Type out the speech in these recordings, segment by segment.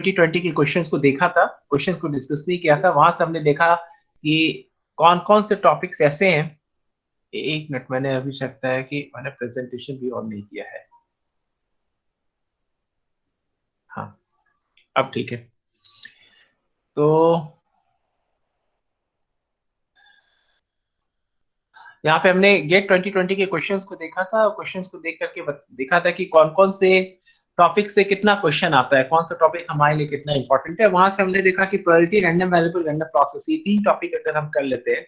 2020 के क्वेश्चंस को देखा था, क्वेश्चंस को डिस्कस नहीं किया था। वहां से हमने देखा कि कौन कौन से टॉपिक्स ऐसे हैं। एक मिनट, मैंने अभी लगता है कि मैंने प्रेजेंटेशन भी ऑन नहीं किया है। हाँ, अब ठीक है। तो यहाँ पे हमने गेट 2020 के क्वेश्चंस को देखा था। क्वेश्चंस को देख करके देखा था कि कौन कौन से टॉपिक से कितना क्वेश्चन आता है, कौन सा टॉपिक हमारे लिए कितना इंपॉर्टेंट है। वहां से हमने देखा कि probability, random variable, random process, ये तीन टॉपिक अगर हम कर लेते हैं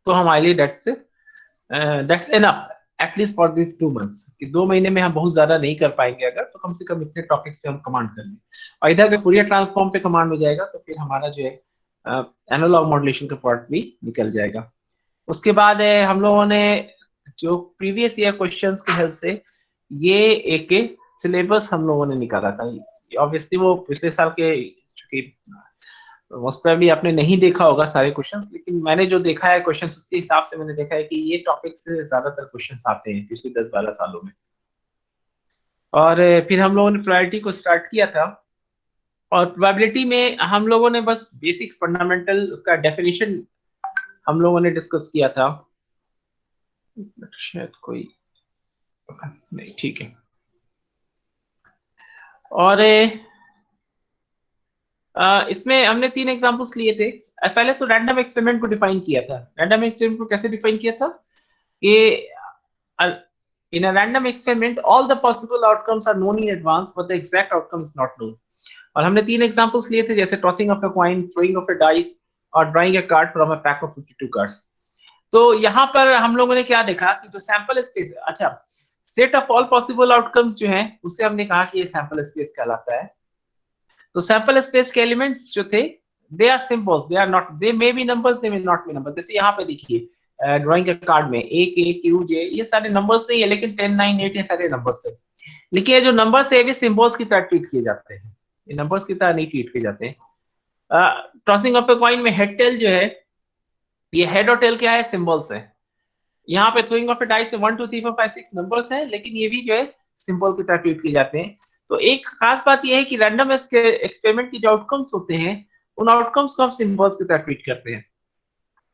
तो हमारे लिए that's enough at least for this 2 months, कि 2 महीने में हम बहुत ज्यादा नहीं कर पाएंगे अगर, तो कम से कम इतने टॉपिक्स पे हम कमांड कर लें। और इधर अगर फूरियर ट्रांसफॉर्म पे कमांड हो जाएगा तो फिर हमारा जो है एनालॉग मॉड्यूलेशन का पार्ट भी निकल जाएगा। उसके बाद हम लोगों ने जो प्रीवियस ईयर क्वेश्चंस की हेल्प से ये एक सिलेबस हम लोगों ने निकाला था। ऑब्वियसली वो पिछले साल के, चूंकि मोस्ट प्रोबेबली आपने नहीं देखा होगा सारे क्वेश्चंस, लेकिन मैंने जो देखा है क्वेश्चंस उसके हिसाब से मैंने देखा है कि ये टॉपिक से ज्यादातर क्वेश्चंस आते हैं पिछले 10-12 सालों में। और फिर हम लोगों ने प्रायोरिटी को स्टार्ट किया था। और प्रोबेबिलिटी में हम लोगों ने बस बेसिक्स, फंडामेंटल, उसका डेफिनेशन हम लोगों ने डिस्कस किया था। शायद कोई नहीं, ठीक है। और इसमें हमने 3 एग्जांपल्स लिए थे। पहले तो रैंडम एक्सपेरिमेंट को डिफाइन किया था। रैंडम एक्सपेरिमेंट को कैसे डिफाइन किया था कि in a random experiment all the possible outcomes are known in advance but the exact outcome is not known। और हमने 3 एग्जांपल्स लिए थे, जैसे tossing of a coin, throwing of a dice और drawing a card from a pack of 52 cards. तो यहाँ पर हम लोगों ने क्या देखा कि जो सैंपल स्पेस, अच्छा, set of all possible outcomes जो है उसे हमने कहा कि ये सैंपल स्पेस कहलाता है। तो सैंपल स्पेस के एलिमेंट्स जो थे, they are symbols, they are not, they may be numbers, they may not be numbers. जैसे यहाँ पे देखिए ड्राइंग के कार्ड में ए के क्यू जे, ये सारे नंबर्स नहीं है, लेकिन 10 9 8 ये सारे नंबर्स थे। लेकिन ये जो नंबर्स है ये सिंबल्स की तरह ट्रीट किए जाते हैं, ये नंबर्स की तरह नहीं ट्रीट किए जाते हैं। टॉसिंग ऑफ ए कॉइन में हेड टेल जो है, ये हेड और टेल क्या है, सिंबल्स है। यहाँ पे throwing of A dice 1 2 3 4 5 6 numbers है, लेकिन ये भी जो है सिंबल की तरह ट्रीट किए जाते हैं। तो एक खास बात यह है कि रैंडम एक्सपेरिमेंट के जो आउटकम्स होते हैं उन आउटकम्स को हम सिंबल्स की तरह ट्रीट करते हैं।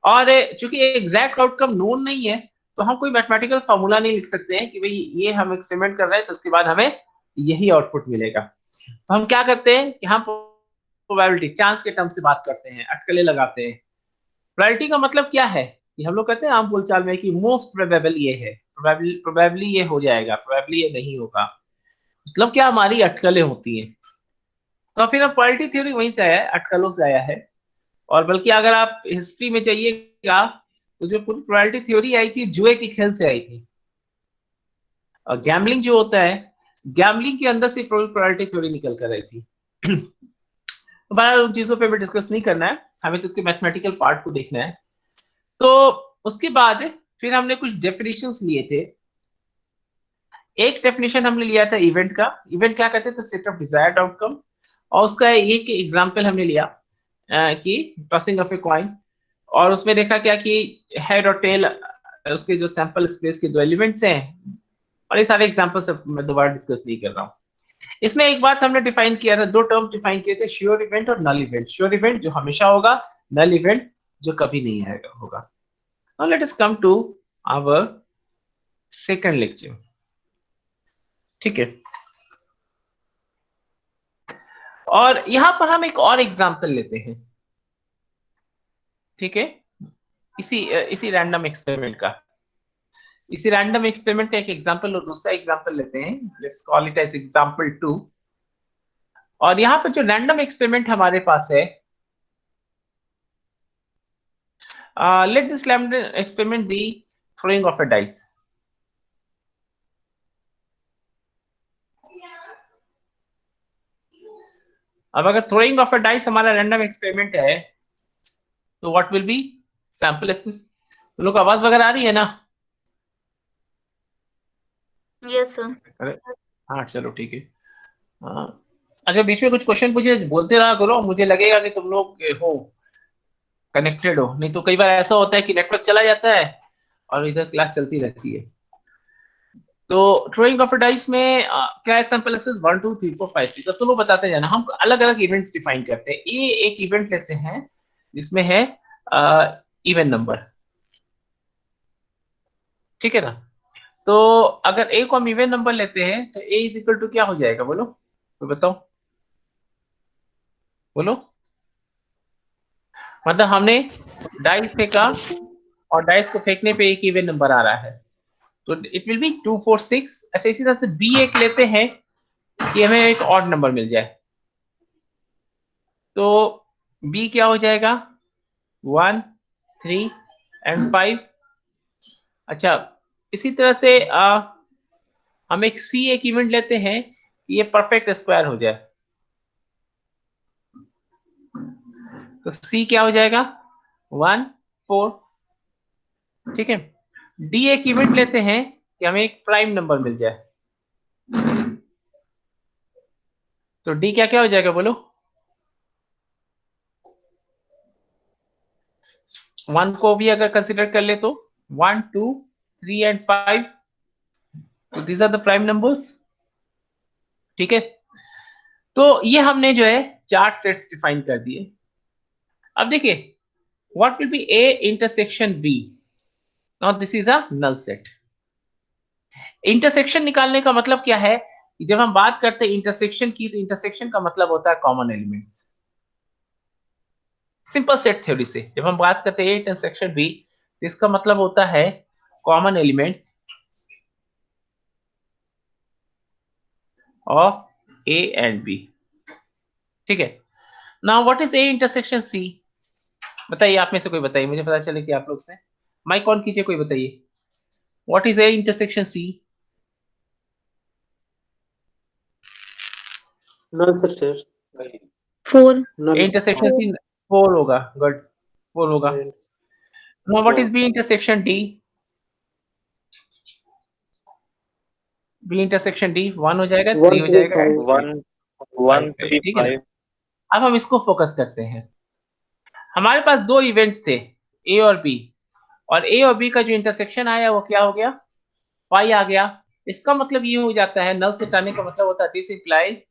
और चूंकि एग्जैक्ट आउटकम नोन नहीं है तो हम कोई मैथमेटिकल फॉर्मूला नहीं लिख सकते हैं कि भाई ये हम एक्सपेरिमेंट कर रहे हैं तो उसके बाद हमें यही आउटपुट मिलेगा। तो हम क्या करते हैं कि हम प्रोबेबिलिटी, चांस के टर्म से बात करते हैं, अटकलें लगाते हैं। प्रोबेबिलिटी का मतलब क्या है कि हम लोग कहते हैं आम बोलचाल में कि मोस्ट प्रोबेबल ये है, प्रोबेबली ये हो जाएगा, प्रोबेबली ये नहीं होगा। मतलब क्या, हमारी अटकलें होती हैं। तो फिर अब प्रोबेबिलिटी थ्योरी वहीं से आया है, अटकलों से आया है। और बल्कि अगर आप हिस्ट्री में जाइएगा तो जो पूरी प्रोबेबिलिटी थ्योरी आई थी जुए के खेल से आई थी। और गैम्बलिंग जो होता है, गैम्बलिंग के अंदर से प्रोबेबिलिटी थ्योरी निकल कर आई थी। तो बहरहाल उन चीजों पे भी डिस्कस नहीं करना है, हमें तो इसके मैथमेटिकल पार्ट को देखना है। तो उसके बाद फिर हमने कुछ डेफिनेशंस लिए थे। एक डेफिनेशन हमने लिया था इवेंट का। इवेंट क्या कहते थे, सेट ऑफ डिजायर्ड आउटकम। और उसका एक एग्जांपल हमने लिया कि टॉसिंग ऑफ ए कॉइन। और उसमें देखा क्या कि हेड और टेल, उसके जो सैंपल स्पेस के दो एलिमेंट्स हैं। और ये सारे एग्जांपल्स मैं दोबारा डिस्कस नहीं कर रहा हूँ। इसमें एक बात हमने डिफाइन किया था, दो टर्म डिफाइन किए थे, श्योर इवेंट और नल इवेंट। श्योर इवेंट जो हमेशा होगा, नल इवेंट जो कभी नहीं आएगा होगा। Now let us come to our second lecture। ठीक है। और यहां पर हम एक और एग्जांपल लेते हैं। ठीक है, इसी इसी रैंडम एक्सपेरिमेंट का, इसी रैंडम एक्सपेरिमेंट का एक एग्जांपल और दूसरा एग्जांपल लेते हैं। Let's call it as example 2। और यहां पर जो रैंडम एक्सपेरिमेंट हमारे पास है, let this random experiment be throwing of a dice. अब अगर थ्रोइंग ऑफ अ डाइस हमारा रैंडम एक्सपेरिमेंट है तो what will be sample space. तो लोग आवाज वगैरह आ रही है ना? Yes sir. अरे हाँ, चलो ठीक है। हाँ, अच्छा, बीच में कुछ क्वेश्चन पूछे, बोलते रहा करो, मुझे लगेगा कि तुम लोग हो, कनेक्टेड हो। नहीं तो कई बार ऐसा होता है कि नेटवर्क चला जाता है और इधर क्लास चलती रहती है। तो थ्रोइंग ऑफ डाइस में क्या सैंपल एक्सेस 1 2 3 4 5 6 तो तुम लोग बताते जाना। हम अलग अलग इवेंट्स डिफाइन करते हैं। ये एक इवेंट लेते हैं जिसमें है इवन नंबर, ठीक है ना। तो अगर ए को हम इवन नंबर लेते हैं तो ए इज इक्वल टू क्या हो जाएगा, बोलो तो बताओ, बोलो। मतलब हमने डाइस फेंका और डाइस को फेंकने पे एक इवन नंबर आ रहा है, तो इट विल बी 2 4 6। अच्छा, इसी तरह से बी एक लेते हैं कि हमें एक ऑड नंबर मिल जाए, तो बी क्या हो जाएगा 1 3 एंड 5। अच्छा, इसी तरह से हम एक सी एक इवेंट लेते हैं कि ये परफेक्ट स्क्वायर हो जाए, तो सी क्या हो जाएगा 1 4, ठीक है। डी एक इवेंट लेते हैं कि हमें एक प्राइम नंबर मिल जाए, तो डी क्या क्या हो जाएगा बोलो, 1 को भी अगर कंसिडर कर ले तो 1 2 3 एंड 5, तो these are the prime numbers, ठीक है। तो ये हमने जो है चार सेट्स डिफाइन कर दिए। अब देखिए what will be A intersection B, now this is a null set. Intersection निकालने का मतलब क्या है, जब हम बात करते हैं इंटरसेक्शन की, तो इंटरसेक्शन का मतलब होता है common elements. Simple set theory से जब हम बात करते हैं इंटरसेक्शन बी, तो इसका मतलब होता है common elements of A and B, ठीक है। Now what is A intersection C, बताइए आप में से कोई बताइए, मुझे पता चले कि आप लोग से। माइक ऑन कीजिए, कोई बताइए what is A intersection C. Null set sir. 4 null intersection C 4 होगा, गुड 4 होगा। Now what is B intersection D, B intersection D 1 हो जाएगा, 3 हो जाएगा, 1 5 ठीक है ना। अब हम इसको फोकस करते हैं। हमारे पास दो इवेंट्स थे ए और बी, और ए और बी का जो इंटरसेक्शन आया वो क्या हो गया, पाई आ गया। इसका मतलब ये हो जाता है, नल सेट आने का मतलब होता है this implies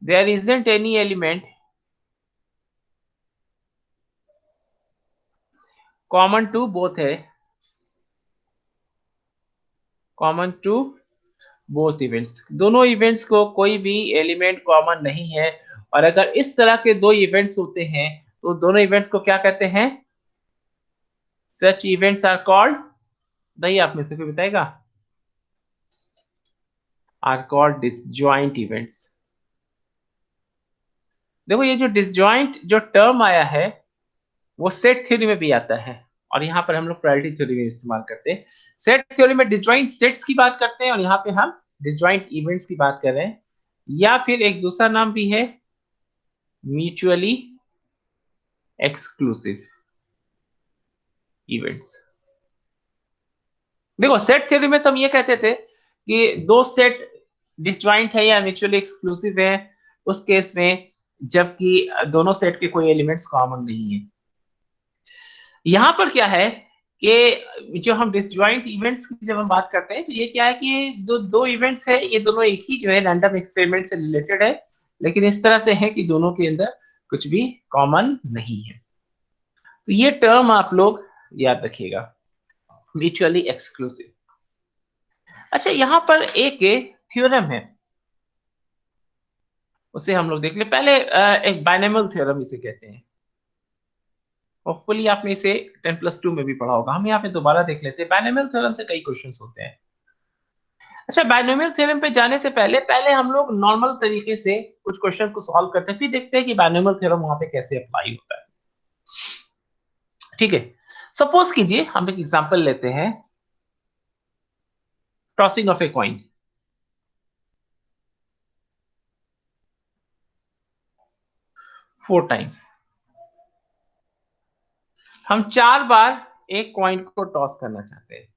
there isn't any element common to both है, कॉमन टू बोथ इवेंट्स, दोनों इवेंट्स को कोई भी एलिमेंट कॉमन नहीं है। और अगर इस तरह के दो इवेंट्स होते हैं तो दोनों इवेंट्स को क्या कहते हैं, सच इवेंट्स आर कॉल्ड, नहीं आप में से कोई बताएगा, आर कॉल्ड डिसजॉइंट इवेंट्स। देखो ये जो डिसजॉइंट जो टर्म आया है वो सेट थ्योरी में भी आता है, और यहाँ पर हम लोग प्रोबेबिलिटी थ्योरी में इस्तेमाल करते हैं। सेट थ्योरी में डिसजॉइंट सेट्स की बात करते हैं और यहाँ पे हम डिसजॉइंट इवेंट्स की बात कर रहे हैं, या फिर एक दूसरा नाम भी है म्यूचुअली एक्सक्लूसिव इवेंट्स। देखो सेट थ्योरी में तो हम ये कहते थे कि दो सेट डिसजॉइंट है या म्यूचुअली एक्सक्लूसिव है उस केस में जबकि दोनों सेट के कोई एलिमेंट्स कॉमन नहीं है। यहाँ पर क्या है कि जो हम डिसजॉइंट इवेंट्स की जब हम बात करते हैं तो ये क्या है कि ये दो इवेंट्स है, ये दोनों एक ही जो है रैंडम एक्सपेरिमेंट से रिलेटेड है, लेकिन इस तरह से है कि दोनों के अंदर कुछ भी कॉमन नहीं है। तो ये टर्म आप लोग याद रखिएगा, म्यूचुअली एक्सक्लूसिव। अच्छा, यहाँ पर एक थ्योरम है, उसे हम लोग देख ले पहले। एक बाइनोमियल थ्योरम इसे कहते हैं, होपफुली आपने इसे 10+2 में भी पढ़ा होगा। हम यहाँ पे दोबारा देख लेते हैं, बाइनोमियल थ्योरम से कई क्वेश्चंस होते हैं। अच्छा, बाइनोमियल थ्योरम पे जाने से पहले पहले हम लोग नॉर्मल तरीके से कुछ क्वेश्चंस को सॉल्व करते हैं, फिर देखते हैं कि बाइनोमियल थ्योरम वहां पे कैसे अप्लाई होता है, ठीक है। सपोज कीजिए हम एक एग्जांपल लेते हैं, tossing of a coin. Four times हम 4 बार एक कॉइन को टॉस करना चाहते हैं।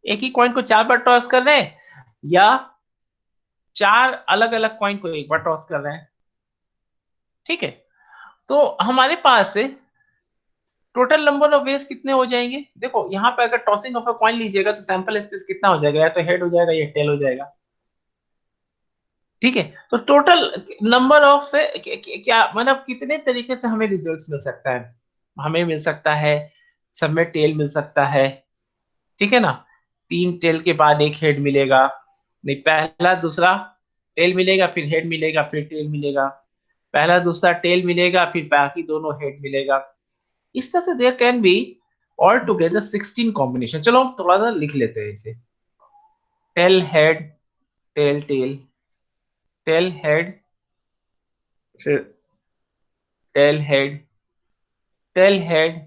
एक ही कॉइन को 4 बार टॉस कर रहे हैं या 4 अलग अलग कॉइन को एक बार टॉस कर रहे हैं, ठीक है। तो हमारे पास टोटल नंबर ऑफ वेज कितने हो जाएंगे? देखो यहाँ पे अगर टॉसिंग ऑफ अ कॉइन लीजिएगा तो सैंपल स्पेस कितना हो जाएगा? या तो हेड हो जाएगा या टेल हो जाएगा। ठीक है, तो टोटल नंबर ऑफ क्या मतलब कितने तरीके से हमें रिजल्ट्स मिल सकता है? हमें मिल सकता है सब में टेल मिल सकता है, ठीक है ना, 3 टेल के बाद एक हेड मिलेगा, नहीं पहला दूसरा टेल मिलेगा फिर हेड मिलेगा फिर टेल मिलेगा, पहला दूसरा टेल मिलेगा फिर बाकी दोनों हेड मिलेगा। इस तरह से there can be all together 16 combination. चलो हम थोड़ा सा लिख लेते हैं इसे। Tail head, tail tail, tail head, फिर tail head, tail head,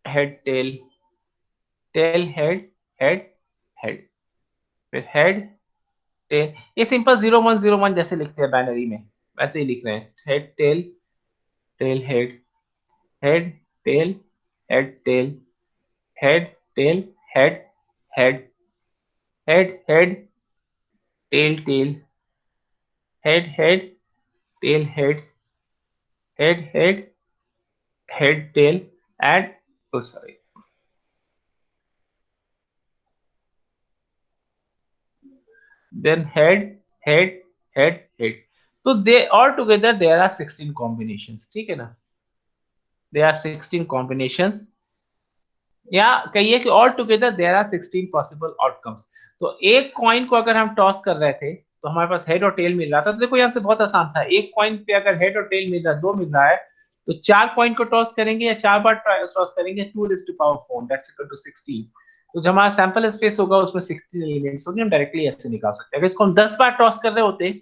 head tail, tail head, head head, फिर हेड टेल। ये सिंपल 0101 जैसे लिखते हैं बाइनरी में, वैसे ही लिख रहे हैं। Head tail, tail head, head tail, head tail, head tail, head head, head head tail tail, head head tail head, head head head tail and sorry then head head head head. तो they all together there are 16 combinations, ठीक है ना, there are 16 combinations, या कहिए कि all together there are 16 possible outcomes. तो एक coin को अगर हम टॉस कर रहे थे तो हमारे पास हेड और टेल मिल रहा था। तो देखो यहाँ से बहुत आसान था, एक कॉइन पे अगर हेड और टेल मिल रहा है, दो मिल रहा है, तो 4 कॉइन को टॉस करेंगे या 4 बार टॉस करेंगे, 2 दैट्स इक्वल टू 16। तो जो हमारा सैंपल स्पेस होगा उसमें 16 एलिमेंट्स होंगे, हम डायरेक्टली ऐसे निकाल सकते हैं। अगर इसको हम 10 बार टॉस कर रहे होते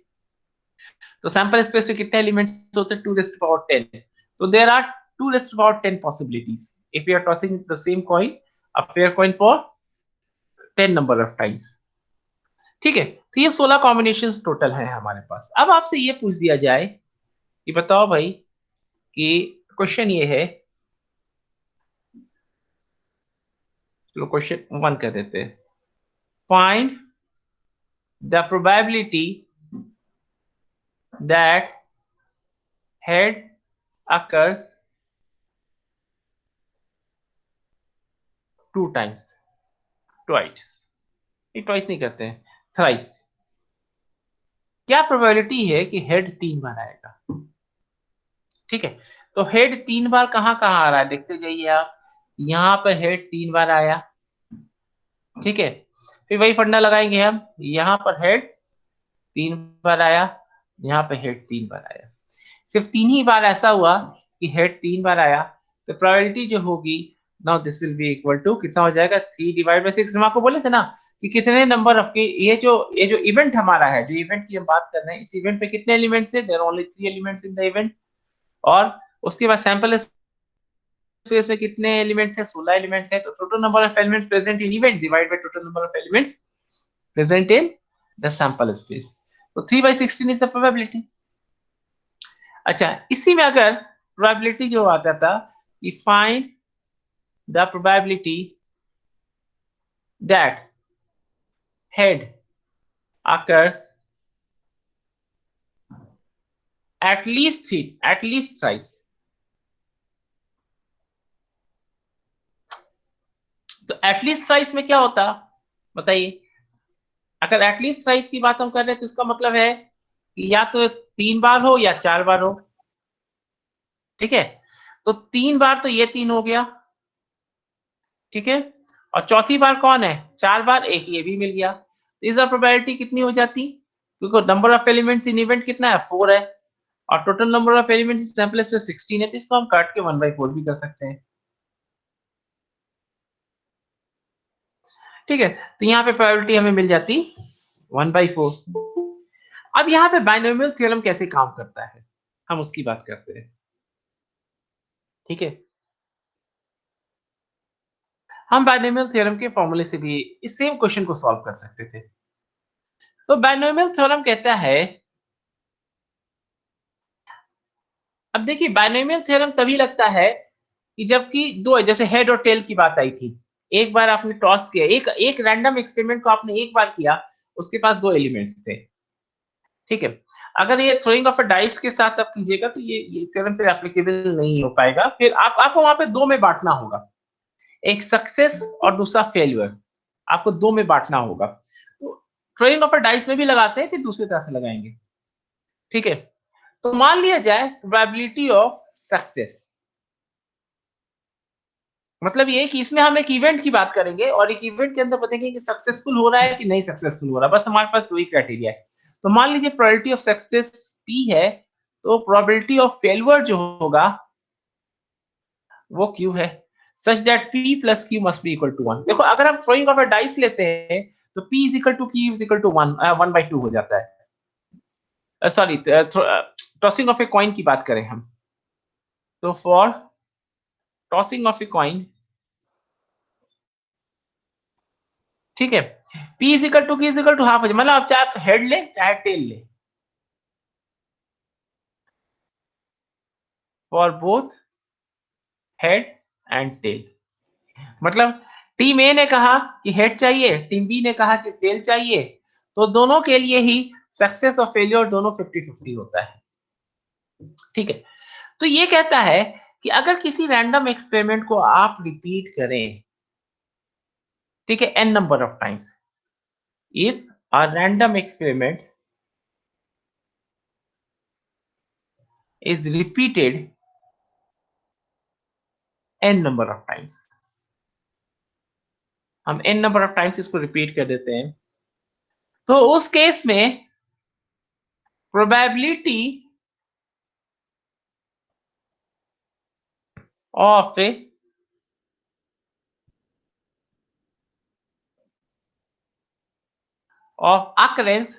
तो सैंपल स्पेस में कितने एलिमेंट्स होते? 2 10। तो there are 2 10 possibilities if you are tossing the same coin, a fair coin for 10 number of times। ठीक है, तो ये 16 कॉम्बिनेशन टोटल है हमारे पास। अब आपसे ये पूछ दिया जाए कि बताओ भाई कि क्वेश्चन ये है, चलो क्वेश्चन 1 कर देते हैं। Find the probability that head occurs 2 times, twice, ये ट्वाइस नहीं करते हैं, थ्राइस। क्या प्रोबेबिलिटी है कि हेड 3 बार आएगा? ठीक है, तो हेड 3 बार कहाँ कहाँ आ रहा है देखते जाइए आप। यहाँ पर हेड 3 बार आया, ठीक है, फिर वही फंडा लगाएंगे हम, यहाँ पर हेड 3 बार आया, यहाँ पे हेड 3 बार आया। सिर्फ 3 ही बार ऐसा हुआ कि हेड 3 बार आया, तो प्रोबेबिलिटी जो होगी, now this will be equal to कितना हो जाएगा? 3/6। हम आपको बोले थे ना कि कितने नंबर ऑफ के ये जो इवेंट हमारा है, जो इवेंट की हम बात कर रहे हैं, इस इवेंट पे कितने एलिमेंट्स है? There are only 3 elements in the event. और उसके बाद सैंपल स्पेस में कितने एलिमेंट्स हैं? 16 एलिमेंट्स हैं। तो total number of elements present in event divide by total number of elements present in the sample space. तो 3/16 इज द प्रोबेबिलिटी। अच्छा, इसी में अगर प्रोबेबिलिटी जो आता था कि find the probability that head occurs at least thrice। तो एटलीस्ट थ्राइस में क्या होता बताइए? अगर एटलीस्ट थ्राइस की बात हम कर रहे हैं तो इसका मतलब है कि या तो 3 बार हो या 4 बार हो, ठीक है, तो 3 बार तो ये 3 हो गया, ठीक है, और चौथी बार कौन है? 4 बार, एक ये भी मिल गया। तो इस बार प्रोबेबिलिटी कितनी हो जाती? क्योंकि number of elements in event कितना है? 4 है, और total number of elements in sample space 16 है, तो इसको हम काट के 1/4 भी कर सकते हैं। ठीक है, तो यहाँ पे प्रोबेबिलिटी हमें मिल जाती 1/4। अब यहाँ पे बाइनोमियल थ्योरम कैसे काम करता है हम उसकी बात करते हैं। ठीक है, हम बाइनोमियल थ्योरम के फॉर्मूले से भी इस सेम क्वेश्चन को सॉल्व कर सकते थे। तो बाइनोमियल थ्योरम कहता है, अब देखिए बाइनोमियल थ्योरम तभी लगता है कि जबकि दो, जैसे हेड और टेल की बात आई थी, एक बार आपने टॉस किया, एक एक रैंडम एक्सपेरिमेंट को आपने एक बार किया, उसके पास 2 एलिमेंट्स थे, ठीक है। अगर ये थ्रोइंग ऑफ अ डाइस के साथ आप कीजिएगा तो ये थ्योरम फिर एप्लीकेबल नहीं हो पाएगा। फिर आपको वहां पे दो में बांटना होगा, एक सक्सेस और दूसरा फेल्यूर। आपको दो में बांटना होगा। तो थ्रोइंग ऑफ अ डाइस में भी लगाते हैं, फिर दूसरी तरह से लगाएंगे। ठीक है। तो मान लिया जाए प्रोबेबिलिटी ऑफ सक्सेस, मतलब ये कि इसमें हम एक इवेंट की बात करेंगे और एक इवेंट के अंदर बताएंगे कि सक्सेसफुल हो रहा है कि नहीं सक्सेसफुल हो रहा है। बस हमारे पास दो ही क्राइटेरिया है। तो मान लीजिए प्रोबेबिलिटी ऑफ सक्सेस P है, तो प्रोबेबिलिटी ऑफ फेल्यूर जो होगा वो Q है, such that P plus Q must be equal to 1। देखो अगर हम थ्रोइंग ऑफ अ डाइस लेते हैं तो P is equal to Q is equal to 1/2 हो जाता है। Sorry, tossing of a coin की बात करें हम, तो for tossing of a coin, ठीक है, P is equal to Q is equal to half, मतलब आप चाहे हेड ले चाहे टेल ले, for both head and tail. मतलब टीम ए ने कहा कि हेड चाहिए, टीम बी ने कहा कि टेल चाहिए, तो दोनों के लिए ही सक्सेस और फेलियर दोनों 50-50 होता है। ठीक है। तो ये कहता है कि अगर किसी रैंडम एक्सपेरिमेंट को आप रिपीट करें, ठीक है, n number of times, if a random experiment is repeated n number of times, हम n number of times इसको रिपीट कर देते हैं, तो उस केस में probability of occurrence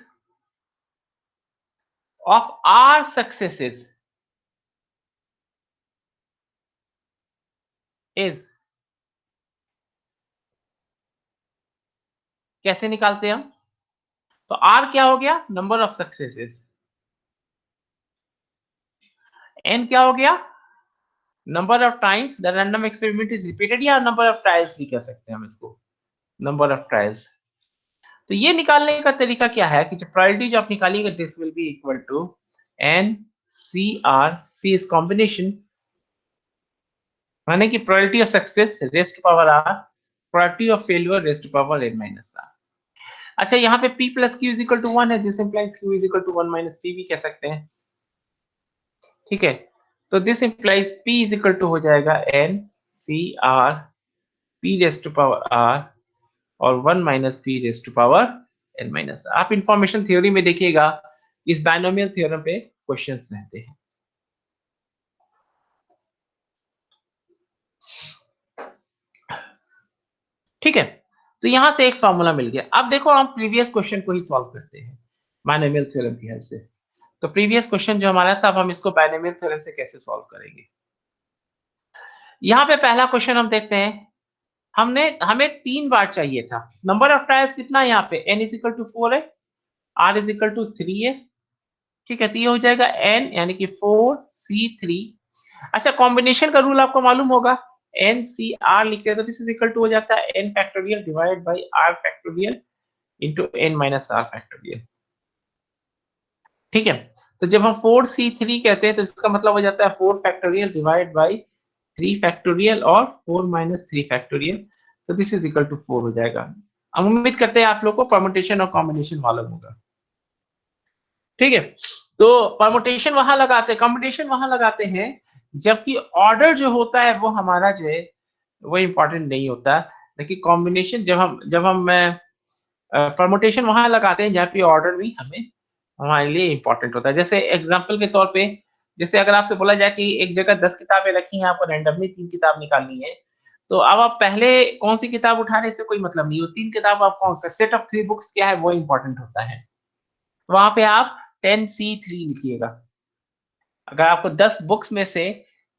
of r successes is, कैसे निकालते हैं हम, तो r क्या हो गया, नंबर ऑफ सक्सेसेस, n क्या हो गया, number of times the random experiment is repeated, या नंबर ऑफ ट्रायल्स भी कह सकते हैं हम इसको, नंबर ऑफ ट्रायल्स। तो ये निकालने का तरीका क्या है कि जो प्रायोरिटी जो आप निकालिएगा, this will be equal to n c r, c is combination, माने कि probability of success raise to power r, probability of failure raise to power n minus r। अच्छा, यहाँ पे p plus q is equal to 1 है, this implies q is equal to 1 minus p भी कह सकते हैं। ठीक है। तो this implies p is equal to हो जाएगा n c r p raise to power r और 1 minus p raise to power n minus r। आप इंफॉर्मेशन थ्योरी में देखिएगा, इस बायनोमियल थ्योरम पे क्वेश्चंस रहते हैं। ठीक है। तो यहां से एक फार्मूला मिल गया। अब देखो हम प्रीवियस क्वेश्चन को ही सॉल्व करते हैं बायनोमियल थ्योरम की हेल्प से। तो प्रीवियस क्वेश्चन जो हमारा था, अब हम इसको बायनोमियल थ्योरम से कैसे सॉल्व करेंगे। यहाँ पे पहला क्वेश्चन हम देखते हैं, हमें 3 बार चाहिए था। नंबर ऑफ ट्रायल्स कितना है यहाँ पे, n इज इक्वल टू 4 है, r इज इक्वल टू 3 है। ठीक है, तो ये हो जाएगा n यानी कि 4c3। अच्छा, कॉम्बिनेशन का रूल आपको मालूम होगा, n c r लिखते हैं तो दिस इज इक्वल टू हो जाता है n factorial divide bye r factorial into n minus r factorial. ठीक है। तो जब हम 4c3 कहते हैं तो इसका मतलब हो जाता है 4 फैक्टोरियल डिवाइड बाय 3 फैक्टोरियल और 4 माइनस 3 फैक्टोरियल, तो दिस इज इक्वल टू 4 हो जाएगा। हम उम्मीद करते हैं आप लोग को परमुटेशन और कॉम्बिनेशन मालूम होगा। ठीक है। तो परमुटेशन वहां लगाते हैं, कॉम्बिनेशन वहां लगाते हैं, जबकि ऑर्डर जो होता है वो हमारा जो है वो इंपॉर्टेंट नहीं होता। लेकिन कॉम्बिनेशन जब हम परमुटेशन वहां लगाते हैं जहाँ पे ऑर्डर भी हमारे लिए इंपॉर्टेंट होता है। जैसे एग्जांपल के तौर पे, जैसे अगर आपसे बोला जाए कि एक जगह 10 किताबें रखी हैं, आपको रैंडमली 3 किताब निकालनी है, तो अब आप पहले कौन सी किताब उठा रहे, इससे कोई मतलब नहीं, वो 3 किताब आप कौन सा सेट ऑफ 3 बुक्स क्या है वो इंपॉर्टेंट होता है। वहां पे आप 10c3 लिखिएगा। अगर आपको 10 बुक्स में से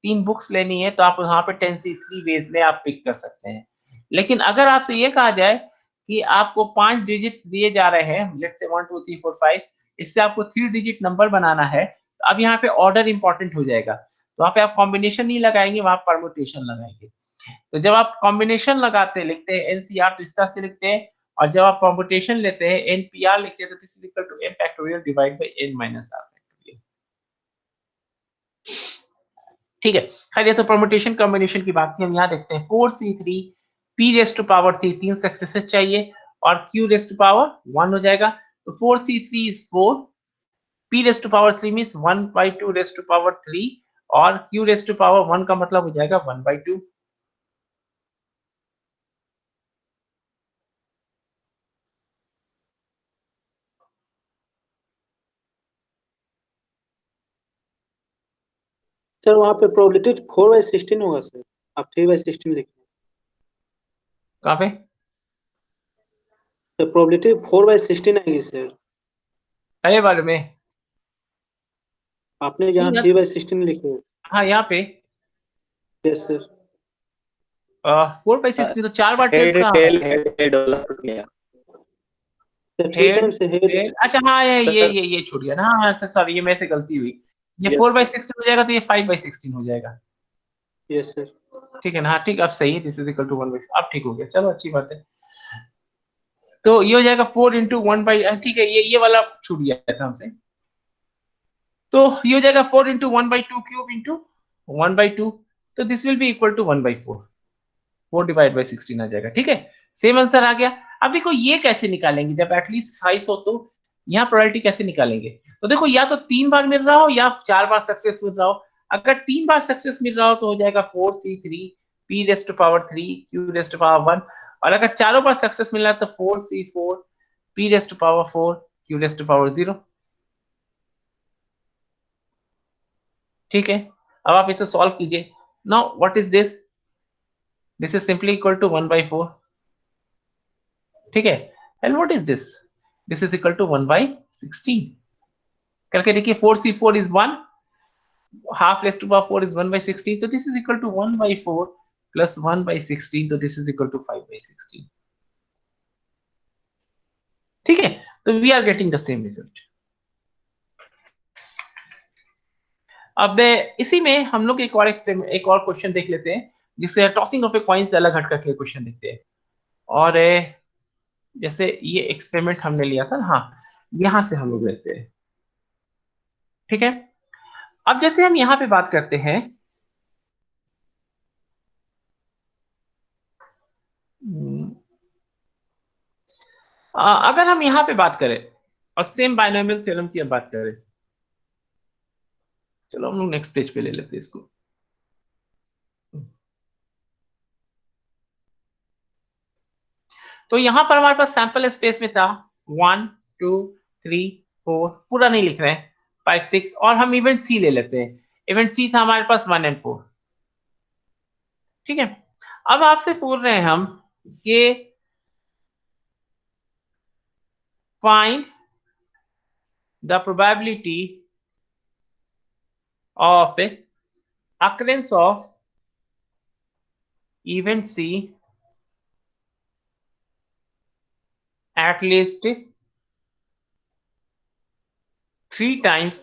3 बुक्स लेनी है तो आप वहां पे 10c3 बेस में आप पिक कर सकते हैं। लेकिन अगर आपसे ये कहा जाए कि आपको 5 डिजिट दिए जा रहे हैं, लेट्स से 1 2 3 4 5, इससे आपको 3 डिजिट नंबर बनाना है, तो अब यहाँ पे ऑर्डर इंपॉर्टेंट हो जाएगा। तो वहां पे आप कॉम्बिनेशन नहीं लगाएंगे, वहां परमुटेशन लगाएंगे। तो जब आप कॉम्बिनेशन लगाते लिखते हैं एनसीआर, तो इस तरह से लिखते हैं और जब आप परम्यूटेशन लेते हैं NPR लिखते हैं तो this is equal to m factorial divide by n minus r factorial. ठीक है, खैर ये तो परम्यूटेशन कॉम्बिनेशन की बात थी। हम यहाँ देखते हैं 4c3 p raise to power 3 तीन सक्सेसेस चाहिए और q रेज़ टू पावर 1 हो जाएगा। तो 4c3 is 4, p raise to power 3 means 1/2 raise to power 3 और q रेज़ टू पावर 1 का मतलब हो जाएगा 1/2। सर वहाँ पे प्रोबेबिलिटी 4/16 होगा सर, आप 3/16 लिखिए। कहाँ पे? सर प्रोबेबिलिटी 4/16 आएगी सर, अरे बारे में आपने जहाँ 3/16 लिखे हैं। हाँ यहाँ पे यस सर। 4/16 तो 4 बार टेल्स कहाँ है? हेड वाला टूट गया sir 3 head times head. Tail, अच्छा हाँ ये छूट गया ना। हाँ सर सॉरी, ये मेरे से गलती हुई। ये Yes, 4/16 हो जाएगा तो ये 5/16 हो जाएगा। Yes sir. ठीक है ना? हाँ ठीक, अब सही है। दिस इज इक्वल टू 1/, अब ठीक हो गया। चलो अच्छी बात है। तो ये हो जाएगा 4 इंटू 1/, ठीक है, ये वाला छूट गया था हमसे। तो ये हो जाएगा 4 इंटू 1/2 क्यूब इंटू 1/2, तो this will be equal to 1/4, 4 divide by 16 आ जाएगा। ठीक है, सेम आंसर आ गया। अब देखो ये कैसे निकालेंगे, जब एटलीस्ट 250 हो तो यहाँ प्रोबेबिलिटी कैसे निकालेंगे? तो देखो या तो 3 बार मिल रहा हो या 4 बार सक्सेस मिल रहा हो। अगर 3 बार सक्सेस मिल रहा हो तो हो जाएगा 4c3 p raise to power 3 q raise to power 1, और अगर चारों बार सक्सेस मिल रहा है तो 4c4 p raise to power 4 q raise to power 0। ठीक है, अब आप इसे सॉल्व कीजिए। Now what is this? This is simply equal to 1/4। ठीक है, and what is this? This is equal to 1/16। करके देखिए, 4c4 is 1, half raised to power 4 is 1/16, so this is equal to 1/4 plus 1/16, so this is equal to 5/16। ठीक है, तो we are getting the same result. अब इसी में हम लोग एक और क्वेश्चन देख लेते हैं, जिससे टॉसिंग ऑफ ए कॉइन से अलग हटकर के क्वेश्चन देखते हैं। और जैसे ये एक्सपेरिमेंट हमने लिया था, हाँ यहां से हम लोग लेते हैं। ठीक है, अब जैसे हम यहाँ पे बात करते हैं, अगर हम यहाँ पे बात करें और सेम बाइनोमियल थ्योरम की अब बात करें, चलो हम लोग नेक्स्ट पेज पे ले लेते हैं इसको। तो यहां पर हमारे पास सैंपल स्पेस में था 1 2 3 4, पूरा नहीं लिख रहे हैं, 5 6, और हम इवेंट सी ले लेते हैं। इवेंट सी था हमारे पास 1 and 4। ठीक है, अब आपसे पूछ रहे हैं हम कि find the probability of occurrence of event C at least 3 times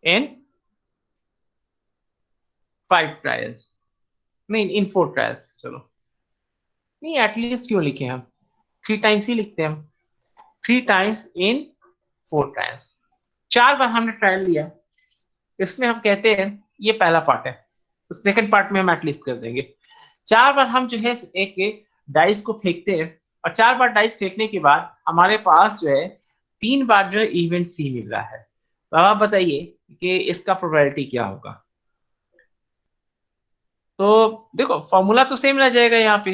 in 5 trials, नहीं इन 4 ट्रायल्स। चलो नहीं, एटलीस्ट क्यों लिखे हम, 3 टाइम्स ही लिखते हैं हम, 3 टाइम्स इन 4 ट्रायल्स। 4 बार हमने ट्रायल लिया, इसमें हम कहते हैं ये पहला पार्ट है, तो सेकंड पार्ट में हम एटलीस्ट कर देंगे। 4 बार हम जो है एक डाइस को फेंकते हैं, और 4 बार डाइस फेंकने के बाद हमारे पास जो है 3 बार जो है इवेंट सी मिल रहा है। तो आप बताइए कि इसका प्रोबेबिलिटी क्या होगा? तो देखो फॉर्मूला तो सेम रह जाएगा यहाँ पे,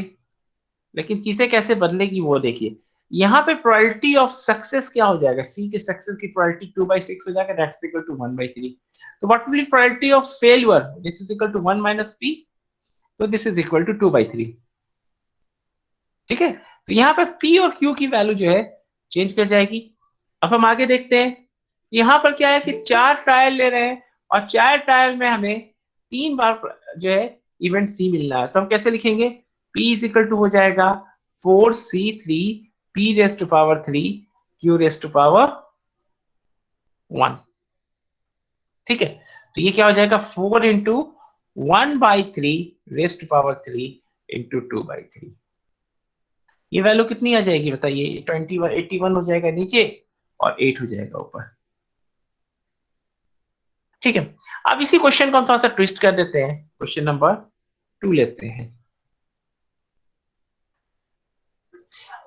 लेकिन चीजें कैसे बदलेगी वो देखिए। यहाँ पे प्रोबेबिलिटी ऑफ सक्सेस क्या हो जाएगा? सी के सक्सेस की प्रोबेबिलिटी 2/6 हो जाएगा, दैट्स इक्वल टू 1/3। तो what will be probability of failure? This is equal to 1 minus p, तो दिस इज इक्वल टू 2/3। ठीक है, तो यहाँ पे पी और क्यू की वैल्यू जो है चेंज कर जाएगी। अब हम आगे देखते हैं, यहाँ पर क्या है कि 4 ट्रायल ले रहे हैं और 4 ट्रायल में हमें 3 बार जो है इवेंट सी मिलना है। तो हम कैसे लिखेंगे? P इज इक्वल टू हो जाएगा 4c3 p raise to power 3 q raise to power 1। ठीक है, तो ये क्या हो जाएगा? 4 into 1/3 raise to power 3 into 2/3। ये वैल्यू कितनी आ जाएगी बताइए? 81 हो जाएगा नीचे और 8 हो जाएगा ऊपर। ठीक है, अब इसी क्वेश्चन को हम थोड़ा सा ट्विस्ट कर देते हैं, क्वेश्चन नंबर 2 लेते हैं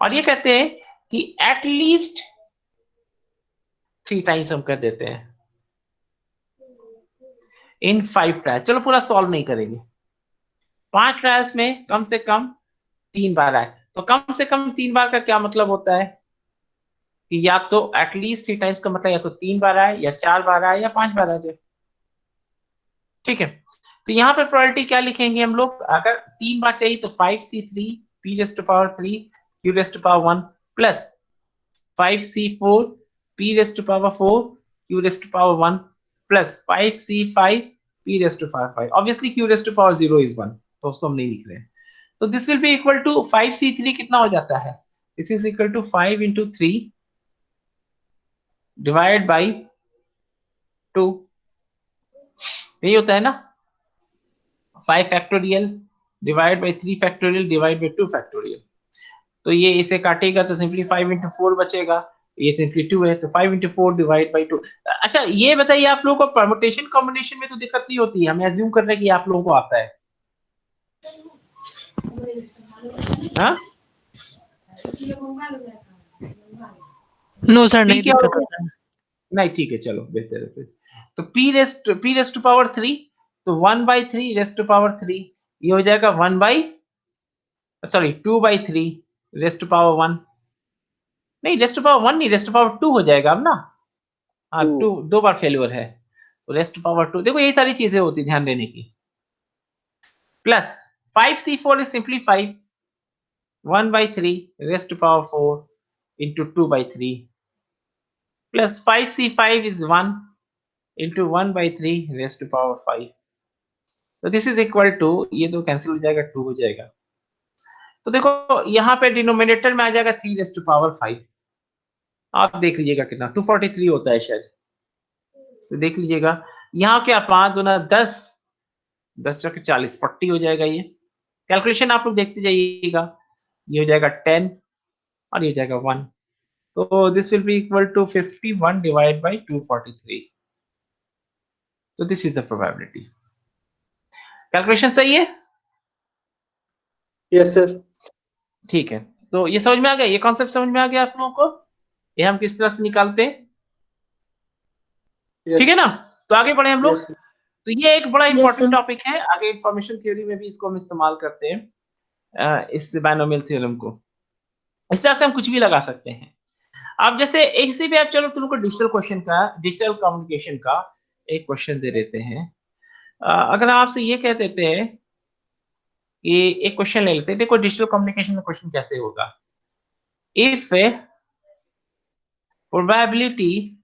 और ये कहते हैं कि एटलीस्ट 3 टाइम्स हम कर देते हैं इन 5 ट्रायल्स। चलो पूरा सॉल्व नहीं करेंगे, 5 ट्रायल्स में कम से कम 3 बार आए, तो कम से कम 3 बार का क्या मतलब होता है कि या तो एटलीस्ट 3 टाइम्स का मतलब या तो 3 बार आए या 4 बार आए या 5 बार आ जाए। ठीक है, तो यहाँ पे प्रोबेबिलिटी क्या लिखेंगे हम लोग? अगर 3 बार चाहिए तो 5c3 p⁻3 q⁻1 plus 5c4 p⁻4 q⁻1 plus 5c5 p⁻5। Obviously q⁻0 is 1, तो उसको हम नहीं लिख रहे हैं। तो this will be equal to 5c3 कितना हो जाता है? This is equal to 5 into 3 divide by 2, यही होता है ना? 5 factorial divide by 3 factorial divide by 2 factorial. तो ये इसे काटेगा तो सिंपली 5 इंटू 4 बचेगा, ये सिंपली 2 है, तो 5 इंटू 4 डिवाइड बाई 2। अच्छा ये बताइए, आप लोगों को परमुटेशन कॉम्बिनेशन में तो दिक्कत नहीं होती है? हमें अज्यूम कर रहे हैं कि आप लोगों को आता है। हाँ? नो सर, नहीं क्या दिक्कत होता होता है। नहीं, ठीक है, चलो बेहतर है फिर। तो p रेस्ट टू पावर 3, तो 1/3 रेस्ट टू पावर 3, ये हो जाएगा 2/3 रेस्ट टू पावर 1। नहीं, रेस्ट टू पावर 1 नहीं, रेस्ट टू पावर 2 हो जाएगा अब ना। हाँ, 2 2 2 बार फेल्योर है, तो रेस्ट टू पावर 2। देखो यही सारी चीजें होती ध्यान देने की। Plus 5c4 is simply 5, 1/3 raise to power 4 into 2/3 plus 5c5 is 1 into 1/3 raise to power 5। तो दिस इज इक्वल टू, ये तो कैंसिल हो जाएगा, 2 हो जाएगा। तो देखो यहाँ पे डिनोमिनेटर में आ जाएगा 3 रेस्ट टू पावर 5। आप देख लीजिएगा कितना 243 होता है शायद, तो देख लीजिएगा यहाँ क्या 5 दूना 10, 10 रख 40, 40 हो जाएगा। ये कैलकुलेशन आप लोग देखते जाइएगा, ये हो जाएगा 10 और ये हो जाएगा 1, तो this will be equal to 51 divide by 243। तो this is the probability. Calculation सही है? Yes sir. ठीक है, तो ये समझ में आ गया, ये कॉन्सेप्ट समझ में आ गया आप लोगों को, ये हम किस तरह से निकालते हैं? ठीक है ना? तो आगे बढ़े हम लोग। यस तो ये एक बड़ा Yes, इंपॉर्टेंट sir. टॉपिक है, आगे इंफॉर्मेशन थ्योरी में भी इसको हम इस्तेमाल करते हैं, इस बायनोमियल थ्योरम को। इस तरह से हम कुछ भी लगा सकते हैं। अब जैसे इसी पे आप चलो तुमको डिजिटल क्वेश्चन का, डिजिटल कम्युनिकेशन का एक क्वेश्चन दे देते हैं। अगर आपसे ये कह देते हैं कि एक क्वेश्चन ले लेते हैं, देखो डिजिटल कम्युनिकेशन में क्वेश्चन कैसे होगा। If probability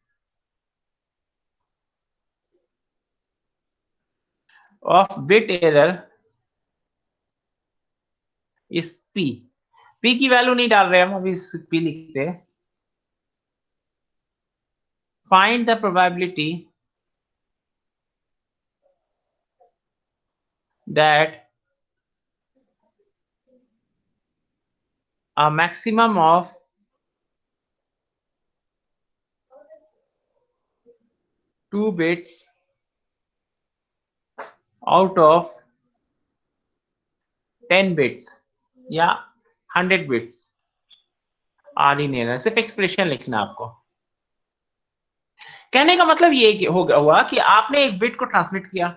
of bit error is p, p की वैल्यू नहीं डाल रहे हम, अभी p लिखते हैं। Find the probability that a maximum of 2 bits out of 10 bits या 100 bits आर इन एरर। सिर्फ एक्सप्रेशन लिखना आपको। कहने का मतलब ये हुआ कि आपने एक बिट को ट्रांसमिट किया,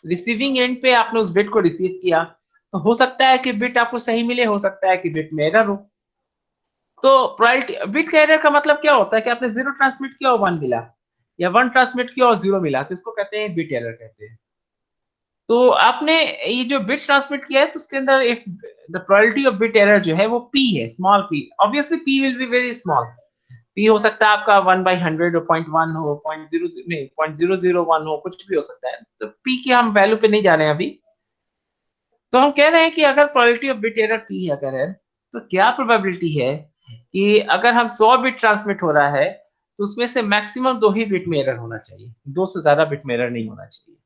रिसीविंग एंड पे आपने उस बिट को रिसीव किया, तो हो सकता है कि बिट आपको सही मिले, हो सकता है कि बिट में एरर हो। तो प्रोबेबिलिटी बिट का एरर का मतलब क्या होता है कि आपने 0 ट्रांसमिट किया और 1 मिला, या 1 ट्रांसमिट किया और 0 मिला, तो इसको कहते हैं बिट एरर कहते हैं। तो आपने ये जो बिट ट्रांसमिट किया है, तो उसके अंदर if the probability of bit error जो है वो p है, small p। Obviously p will be very small, p हो सकता है आपका 1/100 हो, 0.1 हो, 0.001 हो, कुछ भी हो सकता है। तो p की हम वैल्यू पे नहीं जा रहे हैं अभी। तो हम कह रहे हैं कि अगर probability of bit error p अगर है, तो क्या प्रोबेबिलिटी है कि अगर हम 100 बिट ट्रांसमिट हो रहा है, तो उसमें से मैक्सिमम 2 ही बिट में एरर होना चाहिए, 2 से ज्यादा बिट में एरर नहीं होना चाहिए।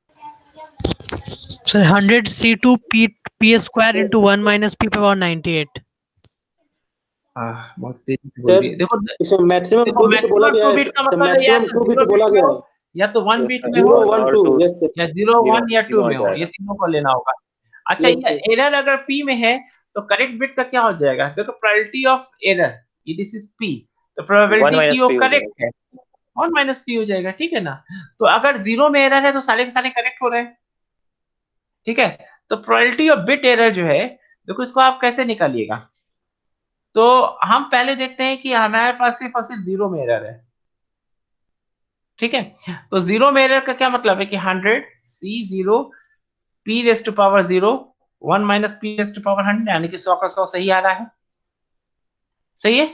Sir 100 C2 P p square into 1 minus p power 98. बहुत तेजी से बोल सर दिए। देखो इसमें मैक्सिमम देखो 2 बिट बोला मैक्सिमम गया 2 है बिट का सर, मतलब है या मैक्सिमम तो 2 बिट 0 बोला बिट में गया हो है, या तो 1 बिट में 0 हो 1 2, यस सर, या 0 1 या 2 में हो, ये तीनों को लेना होगा। अच्छा, यस ये सर, एरर अगर p में है तो करेक्ट बिट का क्या हो जाएगा? देखो प्रोबेबिलिटी ऑफ एरर, ये दिस इज p, तो प्रोबेबिलिटी की वो करेक्ट है 1 माइनस p हो जाएगा, ठीक है ना। तो अगर 0 में एरर है तो सारे के सारे करेक्ट हो रहे हैं, ठीक है। तो प्रोबेबिलिटी ऑफ बिट एरर जो है, देखो इसको आप कैसे निकालिएगा? तो हम पहले देखते हैं कि हमारे पास सिर्फ और सिर्फ 0 में एरर है, ठीक है। तो 0 में एरर का क्या मतलब है कि 100 c0 p raise to power 0 1 minus p raise to power 100, यानी कि 100 का 100 सही आ रहा है, सही है,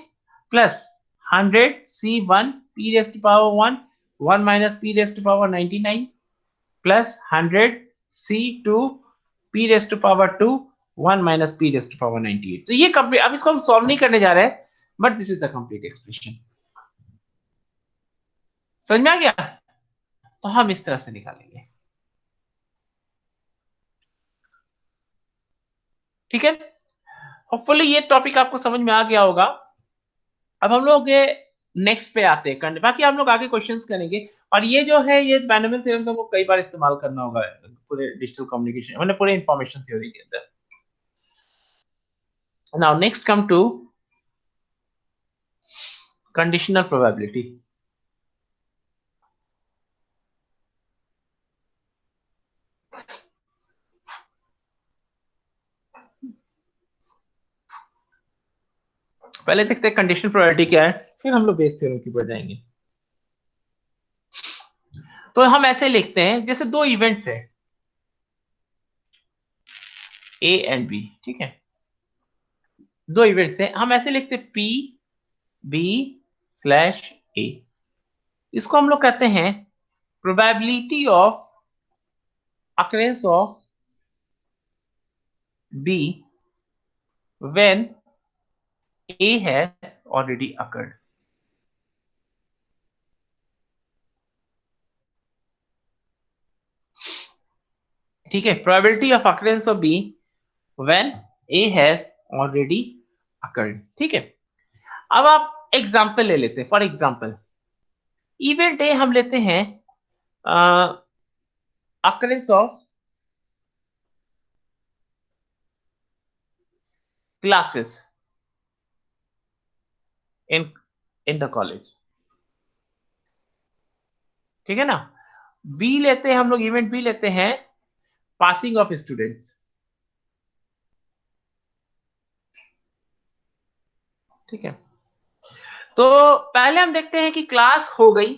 plus 100 c1 p raise to power 1 1 minus p raise to power 99 plus 100 c2 p raise to power 2 1 minus p raise to power 98। तो ये कंप्लीट, अब इसको हम सॉल्व नहीं करने जा रहे हैं, but this is the complete expression. समझ में आ गया? तो हम इस तरह से निकालेंगे, ठीक है। होपफुली ये टॉपिक आपको समझ में आ गया होगा। अब हम लोग नेक्स्ट पे आते हैं, बाकी हम लोग आगे क्वेश्चंस करेंगे। और ये जो है ये बैनोमियल थ्योरम का वो कई बार इस्तेमाल करना होगा पूरे डिजिटल कम्युनिकेशन, मतलब पूरे इंफॉर्मेशन थ्योरी के अंदर। Now next come to conditional probability. पहले देखते हैं कंडीशनल प्रोबेबिलिटी क्या है, फिर हम लोग बेस थ्योरम की ओर जाएंगे। तो हम ऐसे लिखते हैं जैसे दो इवेंट्स है ए एंड बी, ठीक है, दो इवेंट्स हैं, हम ऐसे लिखते हैं पी बी स्लैश ए। इसको हम लोग कहते हैं probability of occurrence of B when A has already occurred। ठीक है, probability of occurrence of B when A has already occurred, ठीक है। अब आप एग्जाम्पल ले लेते हैं, फॉर एग्जाम्पल इवेंट ए हम लेते हैं occurrence of classes in the college, ठीक है ना। बी लेते हैं हम लोग, इवेंट बी लेते हैं पासिंग ऑफ स्टूडेंट्स, ठीक है। तो पहले हम देखते हैं कि क्लास हो गई,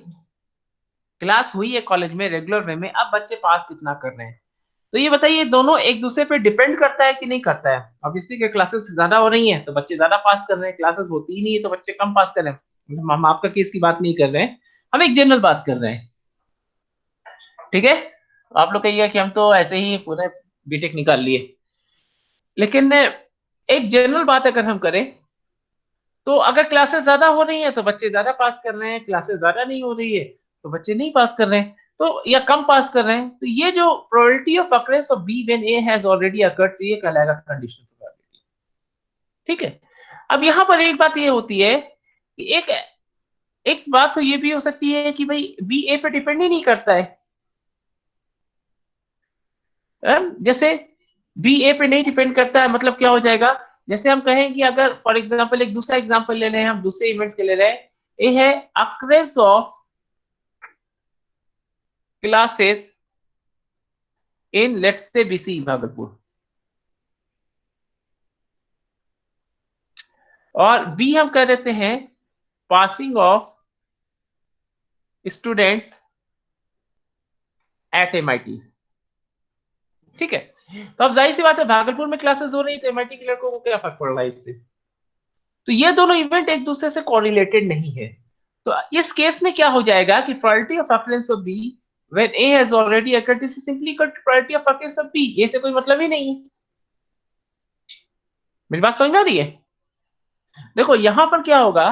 क्लास हुई है कॉलेज में रेगुलर वे में, अब बच्चे पास कितना कर रहे हैं। तो ये बताइए दोनों एक दूसरे पे डिपेंड करता है कि नहीं करता है? ऑब्वियसली कि क्लासेस ज्यादा हो रही हैं तो बच्चे ज्यादा पास कर रहे हैं, क्लासेस होती ही नहीं है तो बच्चे कम पास कर रहे हैं। हम आपका केस की बात नहीं कर रहे हैं, हम एक जनरल बात कर रहे हैं, ठीक है। आप लोग कहिएगा कि हम तो ऐसे ही पूरे बीटेक निकाल लिए, लेकिन एक जनरल बात अगर हम करें तो अगर क्लासेस ज्यादा हो रही हैं तो बच्चे ज्यादा पास कर रहे हैं, क्लासेस ज्यादा नहीं हो रही है तो बच्चे नहीं पास कर रहे हैं, तो या कम पास कर रहे हैं। तो ये जो probability of occurrence of B when A has already occurred, ये कहलाएगा कंडीशनल प्रोबेबिलिटी, ठीक है। अब यहाँ पर एक बात ये होती है कि एक एक बात तो ये भी हो सकती है कि भाई बी ए पे डिपेंड ही नहीं करता है। जैसे बी ए पे नहीं डिपेंड करता है मतलब क्या हो जाएगा, जैसे हम कहें कि अगर फॉर एग्जांपल एक दूसरा एग्जांपल ले रहे हैं, हम दूसरे इवेंट्स के ले रहे हैं, ए है occurrence of classes in let's say BC Bhagalpur, और बी हम कह देते हैं passing of students at MIT, ठीक है। तो अब जाहिर सी बात है भागलपुर में क्लासेस हो रही है तो एमआईटी के लड़कों को क्या फर्क पड़ रहा है इससे। तो ये दोनों इवेंट एक दूसरे से कोरिलेटेड नहीं है। तो इस केस में क्या हो जाएगा कि probability of occurrence of B when A has already occurred this is simply equal to probability of occurrence of B, ये से कोई मतलब ही नहीं है। मेरी बात समझ में आ रही है? देखो यहां पर क्या होगा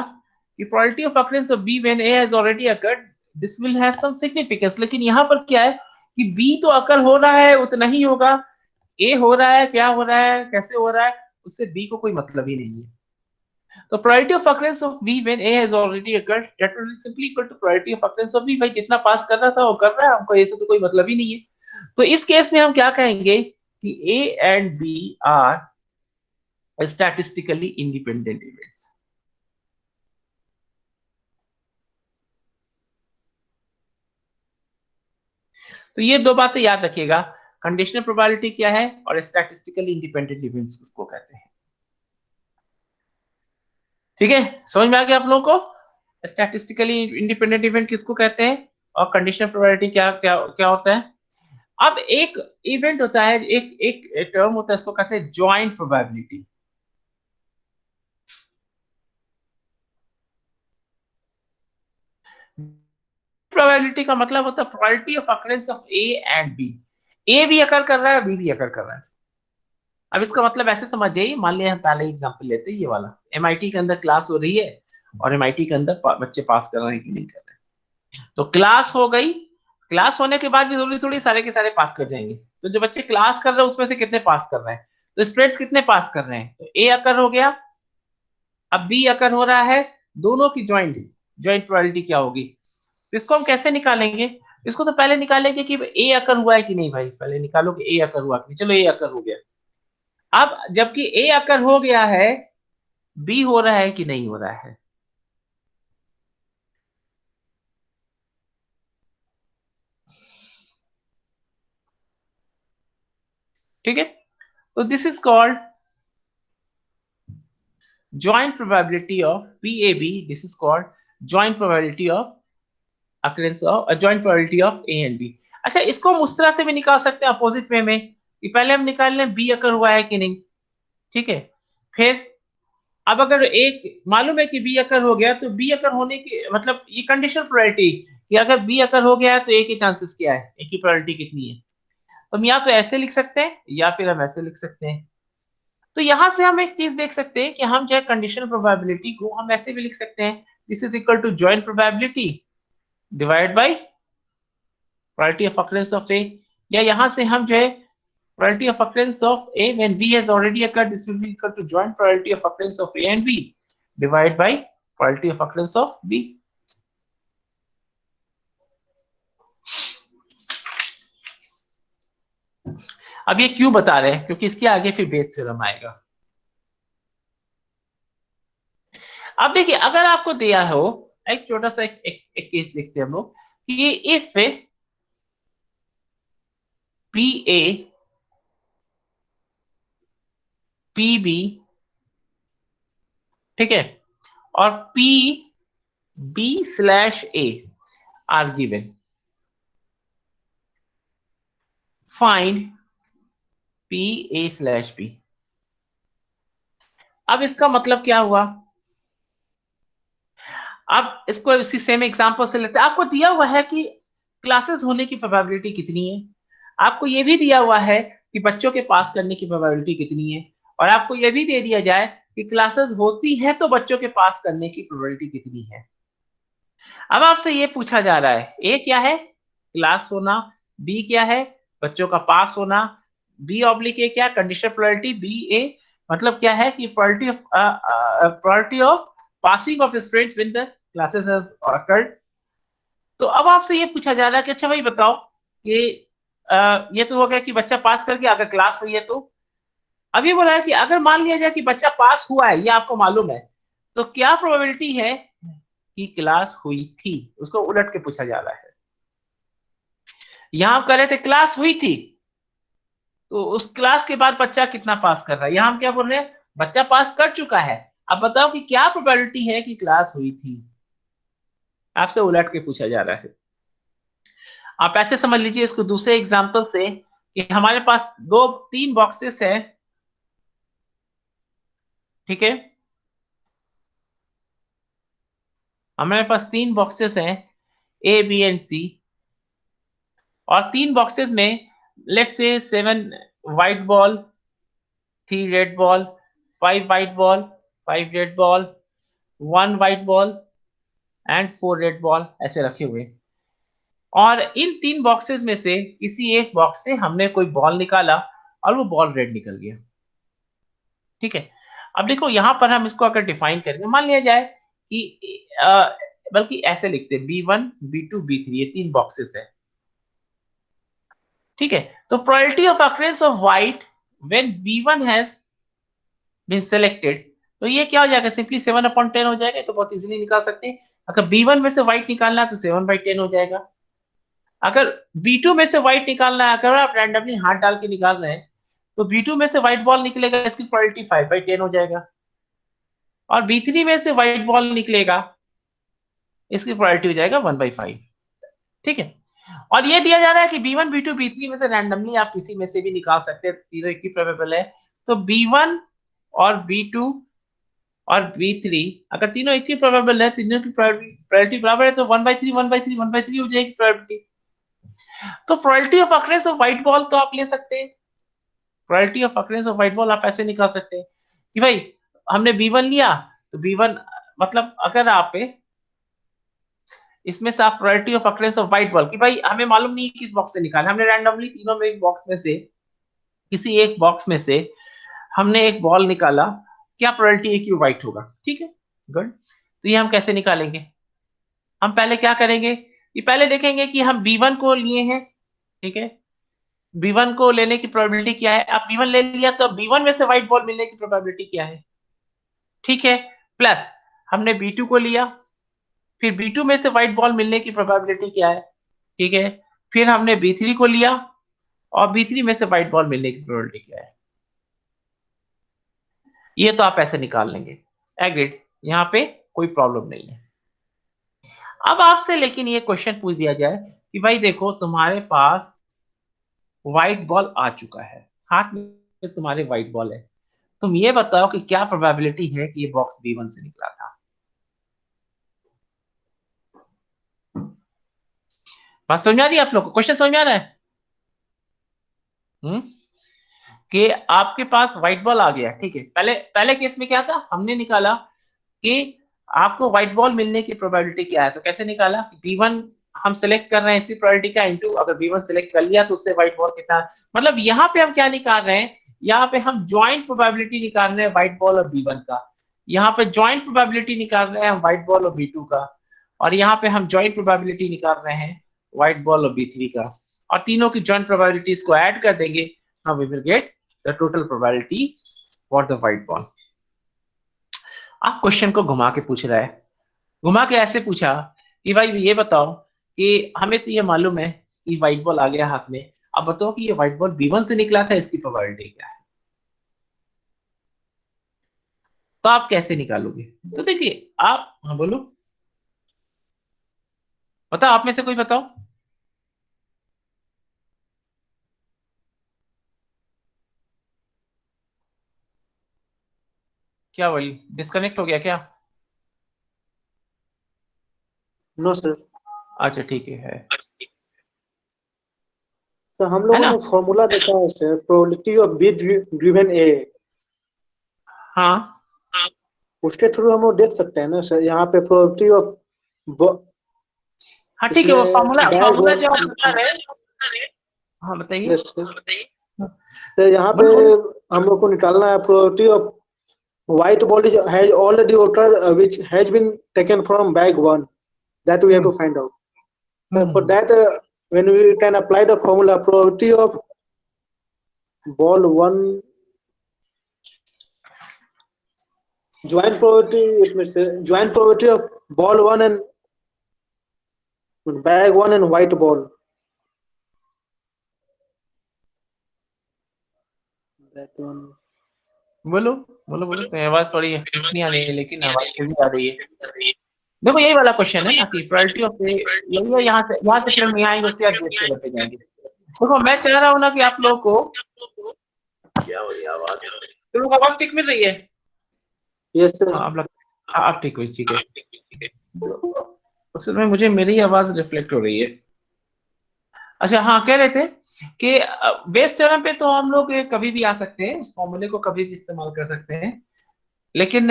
कि probability of occurrence of B when A has already occurred this will have some significance, लेकिन यहां पर क्या है कि बी तो अकर हो रहा है उतना ही होगा, ए हो रहा है, क्या हो रहा है, कैसे हो रहा है, उससे बी को कोई मतलब ही नहीं है। तो probability of occurrence of B when A has already occurred that will be simply equal to probability of occurrence of B। भाई जितना पास कर रहा था वो कर रहा है, हमको A से तो कोई मतलब ही नहीं है। तो इस केस में हम क्या कहेंगे कि A and B are statistically independent events। तो ये दो बातें याद रखिएगा, कंडीशनल प्रोबेबिलिटी क्या है और स्टैटिस्टिकली इंडिपेंडेंट इवेंट्स किसको कहते हैं। ठीक है, समझ में आ गया आप लोगों को स्टैटिस्टिकली इंडिपेंडेंट इवेंट किसको कहते हैं और कंडीशनल प्रोबेबिलिटी क्या क्या क्या होता है। अब एक इवेंट होता है, एक एक टर्म होता है, इसको कहते हैं जॉइंट प्रोबेबिलिटी। प्रोबेबिलिटी का मतलब होता है probability of occurrence of A and B. A भी अकर कर रहा है, बी भी अकर कर रहा है। अब इसका मतलब ऐसे समझ जाइए, मान लिया हम पहले एग्जांपल लेते हैं ये वाला, एमआईटी के अंदर क्लास हो रही है और एमआईटी के अंदर बच्चे पास कर रहे हैं कि नहीं कर रहे हैं। तो क्लास हो गई, क्लास होने के बाद भी जरूरी थोड़ी सारे के सारे पास कर जाएंगे। तो जो बच्चे क्लास कर रहे हैं उसमें से कितने पास कर रहे हैं, तो स्टूडेंट्स कितने पास कर रहे हैं, तो ए अकर हो गया, अब बी अकर हो रहा है, दोनों की ज्वाइंट ज्वाइंट प्रोबेबिलिटी क्या होगी। तो इसको हम कैसे निकालेंगे, इसको तो पहले निकालेंगे कि ए अकर हुआ है कि नहीं। भाई पहले निकालो कि ए अकर हुआ कि नहीं। चलो ए अकर हो गया। अब जबकि ए अकर हो गया है, बी हो रहा है कि नहीं हो रहा है। ठीक है, तो this is called joint probability of PAB। This is called joint probability of occurrence of a joint probability of A and B। अच्छा, इसको हम उस तरह से भी निकाल सकते हैं अपोजिट वे में कि पहले हम निकाल लें बी अकर हुआ है कि नहीं। ठीक है, फिर अब अगर एक मालूम है कि बी अकर हो गया, तो बी अकर होने की मतलब ये कंडीशनल प्रोबेबिलिटी कि अगर बी अकर हो गया है तो ए के चांसेस क्या है, ए की प्रोबेबिलिटी कितनी है। तो हम या तो ऐसे लिख सकते हैं या फिर हम ऐसे लिख सकते हैं। तो यहां से हम एक चीज देख सकते हैं कि हम जो है कंडीशनल प्रोबेबिलिटी को हम ऐसे भी लिख सकते हैं, this is equal to joint probability divide by probability of occurrence of A. या यहां से हम जो है probability of occurrence of A when B has already occurred, this will be equal to joint probability of occurrence of A and B divided by probability of occurrence of B। अब ये क्यों बता रहे हैं, क्योंकि इसके आगे फिर बेस थ्योरम आएगा। अब देखिए, अगर आपको दिया हो एक छोटा सा एक केस देखते हैं हम लोग कि if P A P B, ठीक है, और P B slash A are given, find P A slash B. अब इसका मतलब क्या हुआ, अब इसको इसी सेम एग्जांपल से लेते हैं। आपको दिया हुआ है कि क्लासेस होने की प्रोबेबिलिटी कितनी है, आपको यह भी दिया हुआ है कि बच्चों के पास करने की प्रोबेबिलिटी कितनी है, और आपको यह भी दे दिया जाए कि क्लासेस होती है तो बच्चों के पास करने की प्रोबेबिलिटी कितनी है। अब आपसे ये पूछा जा रहा है ए क्या है, क्लास होना, बी क्या है, बच्चों का पास होना, बी ऑब्लिक ए क्या, कंडीशनल प्रोबेबिलिटी बी ए, मतलब क्या है कि probability of passing of students when the classes has occurred. तो अब आपसे ये पूछा जा रहा है कि अच्छा भाई बताओ कि ये तो हो गया कि बच्चा पास कर गया अगर क्लास हुई है। तो अभी बोला है कि अगर मान लिया जाए कि बच्चा पास हुआ है, ये आपको मालूम है, तो क्या प्रोबेबिलिटी है कि क्लास हुई थी, उसको उलट के पूछा जा रहा है। यहां हम कह रहे थे क्लास हुई थी, तो उस क्लास के बाद बच्चा कितना पास कर रहा है, यहां हम क्या बोल रहे हैं बच्चा पास कर चुका है। अब बताओ कि क्या प्रोबेबिलिटी है कि क्लास हुई थी, आपसे उलट के पूछा जा रहा है। आप ऐसे समझ लीजिए इसको दूसरे एग्जांपल से कि हमारे पास दो तीन बॉक्सेस है, ठीक है, हमारे पास तीन बॉक्सेस हैं ए बी एंड सी, और तीन बॉक्सेस में let's say 7 white ball, 3 red ball, 5 white ball, 5 red ball, 1 white ball and 4 red ball ऐसे रखे हुए। और इन तीन बॉक्सेस में से किसी एक बॉक्स से हमने कोई बॉल निकाला और वो बॉल रेड निकल गया। ठीक है, अब देखो यहां पर हम इसको अगर डिफाइन करेंगे, मान लिया जाए कि बल्कि ऐसे लिखते हैं B1 B2 B3, ये 3 बॉक्सेस है। ठीक है, तो probability of occurrence of white when B1 has been selected, तो ये क्या हो जाएगा, सिंपली 7/10 हो जाएगा। तो बहुत इजीली निकाल सकते हैं। अगर B1 में से व्हाइट निकालना है तो 7/10 हो जाएगा। अगर B2 में से व्हाइट निकालना है, अगर आप रैंडमली हाथ डाल के निकाल रहे हैं, तो B2 में से व्हाइट बॉल निकलेगा, इसकी प्रोबेबिलिटी 5/10 हो जाएगा। और B3 में से व्हाइट बॉल निकलेगा, इसकी प्रोबेबिलिटी हो जाएगा 1/5। ठीक है, और ये दिया जा रहा है कि B1 B2 B3 में से रैंडमली आप किसी में से भी निकाल सकते हैं, तीनों एक ही प्रोबेबल है। तो B1 और B2 और B3 अगर तीनों एक ही प्रोबेबल है, तीनों की प्रोबेबिलिटी बराबर है, तो 1/3 1/3 1/3 हो जाएगी प्रोबेबिलिटी। तो probability of occurrence of white ball को आप ले सकते हैं। Probability of occurrence of white ball आप ऐसे निकाल सकते हैं कि भाई हमने B1 लिया, तो B1 मतलब अगर आप इसमें से आप probability of occurrence of white ball, कि भाई हमें मालूम नहीं किस बॉक्स से निकालना, हमने रैंडमली तीनों में एक बॉक्स में से, किसी एक बॉक्स में से हमने एक बॉल निकाला, क्या प्रोबेबिलिटी है कि वो व्हाइट होगा। ठीक है, गुड। तो ये हम कैसे निकालेंगे, हम पहले क्या करेंगे कि पहले देखेंगे कि हम B1 को लिए हैं। ठीक है, B1 को लेने की प्रोबेबिलिटी क्या है, अब B1 ले लिया तो B1 में से व्हाइट बॉल मिलने की प्रोबेबिलिटी क्या है। ठीक है, प्लस हमने B2 को लिया, फिर B2 में से व्हाइट बॉल मिलने की प्रोबेबिलिटी क्या है। ठीक है, फिर हमने B3 को लिया और B3 में से व्हाइट बॉल मिलने की प्रोबेबिलिटी क्या है। ये तो आप ऐसे निकाल लेंगे, एग्रीड, यहाँ पे कोई प्रॉब्लम नहीं है। अब आपसे लेकिन ये क्वेश्चन पूछ दिया जाए कि भाई देखो तुम्हारे पास व्हाइट बॉल आ चुका है, हाथ में तुम्हारे व्हाइट बॉल है, तुम ये बताओ कि क्या प्रोबेबिलिटी है कि ये बॉक्स B1 से निकला था। बात समझ आ रही है आप लोग को, क्वेश्चन समझ में आ रहा है? कि आपके पास व्हाइट बॉल आ गया। ठीक है, पहले पहले केस में क्या था, हमने निकाला कि आपको व्हाइट बॉल मिलने की प्रोबेबिलिटी क्या है। तो कैसे निकाला, B1 हम सिलेक्ट कर रहे हैं, इसकी प्रोबेबिलिटी क्या इनटू अगर B1 सिलेक्ट कर लिया तो उससे व्हाइट बॉल कितना, मतलब यहाँ पे हम क्या निकाल रहे हैं, यहाँ पे हम ज्वाइंट प्रोबेबिलिटी निकाल रहे हैं व्हाइट बॉल और B1 का। यहाँ पे ज्वाइंट प्रोबेबिलिटी निकाल रहे हैं हम व्हाइट बॉल और B2 का, और यहाँ पे हम ज्वाइंट प्रोबेबिलिटी निकाल रहे हैं व्हाइट बॉल और B3 का, और तीनों की ज्वाइंट प्रोबेबिलिटीज को ऐड कर देंगे, हम we will get the total probability for the white ball. आप क्वेश्चन को घुमा के पूछ रहा है, घुमा के ऐसे पूछा कि भाई ये बताओ कि हमें तो ये मालूम है कि व्हाइट बॉल आ गया हाथ में, अब बताओ कि ये व्हाइट बॉल B1 से निकला था, इसकी प्रोबेबिलिटी क्या है। तो आप कैसे निकालोगे, तो देखिए आप, हाँ बोलो, बताओ आप में से कोई बताओ। क्या वही डिस्कनेक्ट हो गया क्या? No sir. अच्छा ठीक है तो हम लोगों ना? ने फॉर्मूला देखा है सर, प्रोबेबिलिटी ऑफ बी ड्रिवन ए, हाँ उसके थ्रू हम लोग देख सकते हैं ना सर, यहाँ पे प्रोबेबिलिटी ऑफ, हाँ ठीक है, वो फार्मूला बैग फार्मूला वन, जो आप बता रहे हैं, हाँ बताइए। Yes sir. तो यहाँ पे बोलो बोलो। हम लोग को निकालना है probability of white ball is has already occurred, which has been taken from bag one, that we have to find out. For that, when we can apply the formula probability of ball one, joint probability, it means joint probability of ball one and bag one and white ball. That one. बोलो बोलो बोलो, तो आवाज थोड़ी नहीं आ रही है, लेकिन आवाज फिर भी आ रही है। देखो यही वाला क्वेश्चन है ना कि प्रोबेबिलिटी ऑफ, यही है, यहाँ से फिर हम यहाँ आएंगे, उसके बाद गेट पे जाएंगे। देखो मैं चाह रहा हूँ ना कि आप लोगों को, क्या हो रही है आवाज, तुम लोग आवाज ठीक मिल रही है? Yes sir. हाँ आप ठीक हुई, ठीक है। असल में मुझे मेरी आवाज रिफ्लेक्ट हो रही है। अच्छा हाँ, कह रहे थे कि बेस थ्योरम पे तो हम लोग कभी भी आ सकते हैं, उस फॉर्मूले को कभी भी इस्तेमाल कर सकते हैं, लेकिन